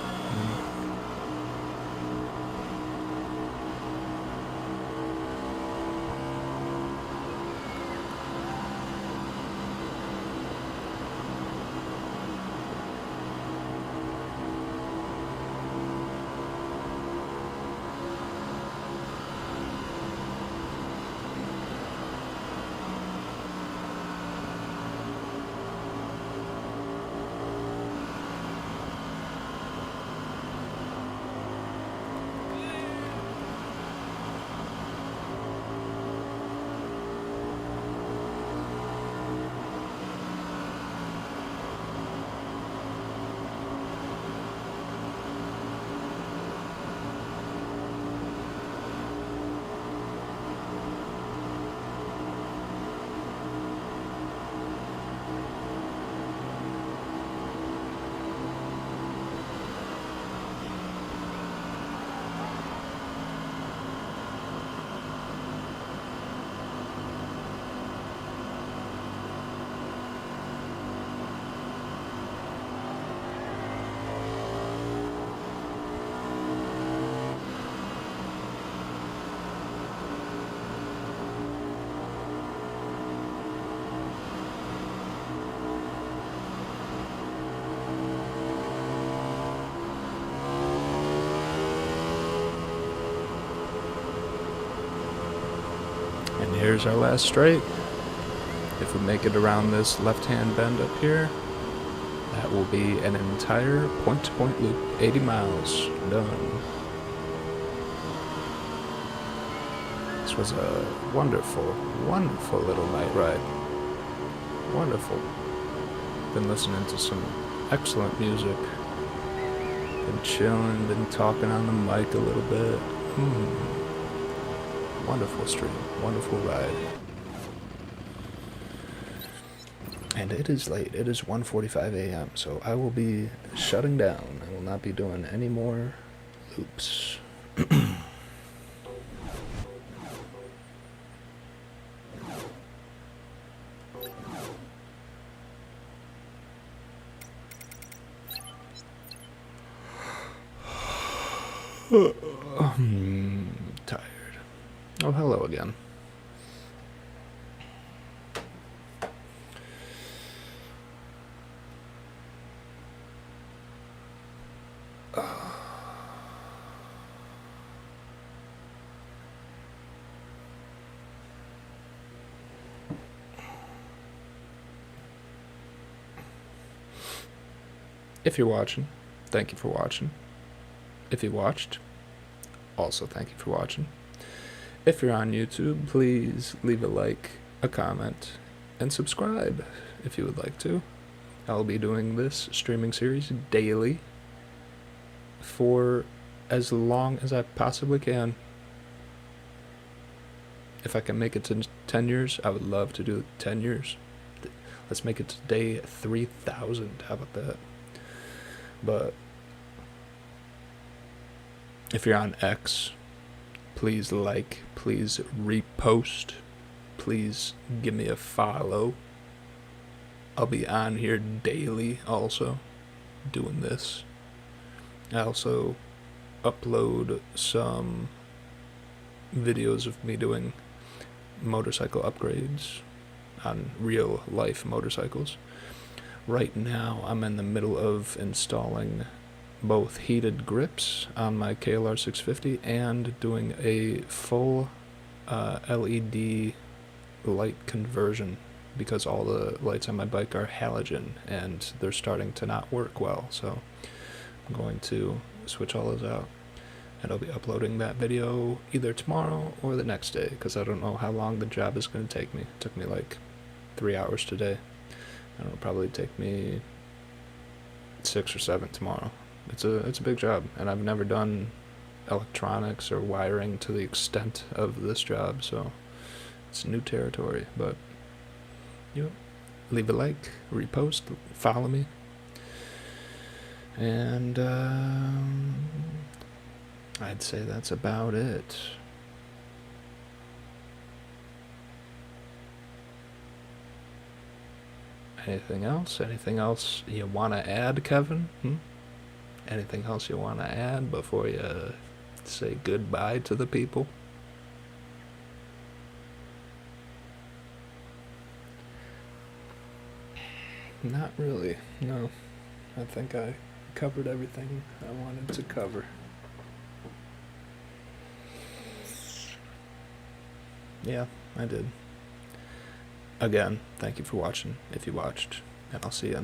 And here's our last straight. If we make it around this left-hand bend up here, that will be an entire point-to-point loop, 80 miles, done. This was a wonderful, wonderful little night ride. Wonderful. Been listening to some excellent music. Been chilling, been talking on the mic a little bit. Wonderful stream, wonderful ride. And it is late, it is 1:45 a.m., so I will be shutting down. I will not be doing any more loops. Tired. Oh, hello again. If you're watching, thank you for watching. If you watched, also thank you for watching. If you're on YouTube, please leave a like, a comment, and subscribe if you would like to. I'll be doing this streaming series daily for as long as I possibly can. If I can make it to 10 years, I would love to do 10 years. Let's make it to day 3,000. How about that? But if you're on X, please like, please repost, please give me a follow. I'll be on here daily also, doing this. I also upload some videos of me doing motorcycle upgrades on real life motorcycles. Right now I'm in the middle of installing both heated grips on my KLR 650 and doing a full LED light conversion because all the lights on my bike are halogen and they're starting to not work well, so I'm going to switch all those out, and I'll be uploading that video either tomorrow or the next day because I don't know how long the job is going to take me. It took me like 3 hours today, and it'll probably take me 6 or 7 tomorrow. It's a big job, and I've never done electronics or wiring to the extent of this job, so it's new territory. But leave a like, repost, follow me, and I'd say that's about it. Anything else? Anything else you want to add, Kevin? Anything else you want to add before you say goodbye to the people? Not really. No. I think I covered everything I wanted to cover. Yeah, I did. Again, thank you for watching, if you watched, and I'll see you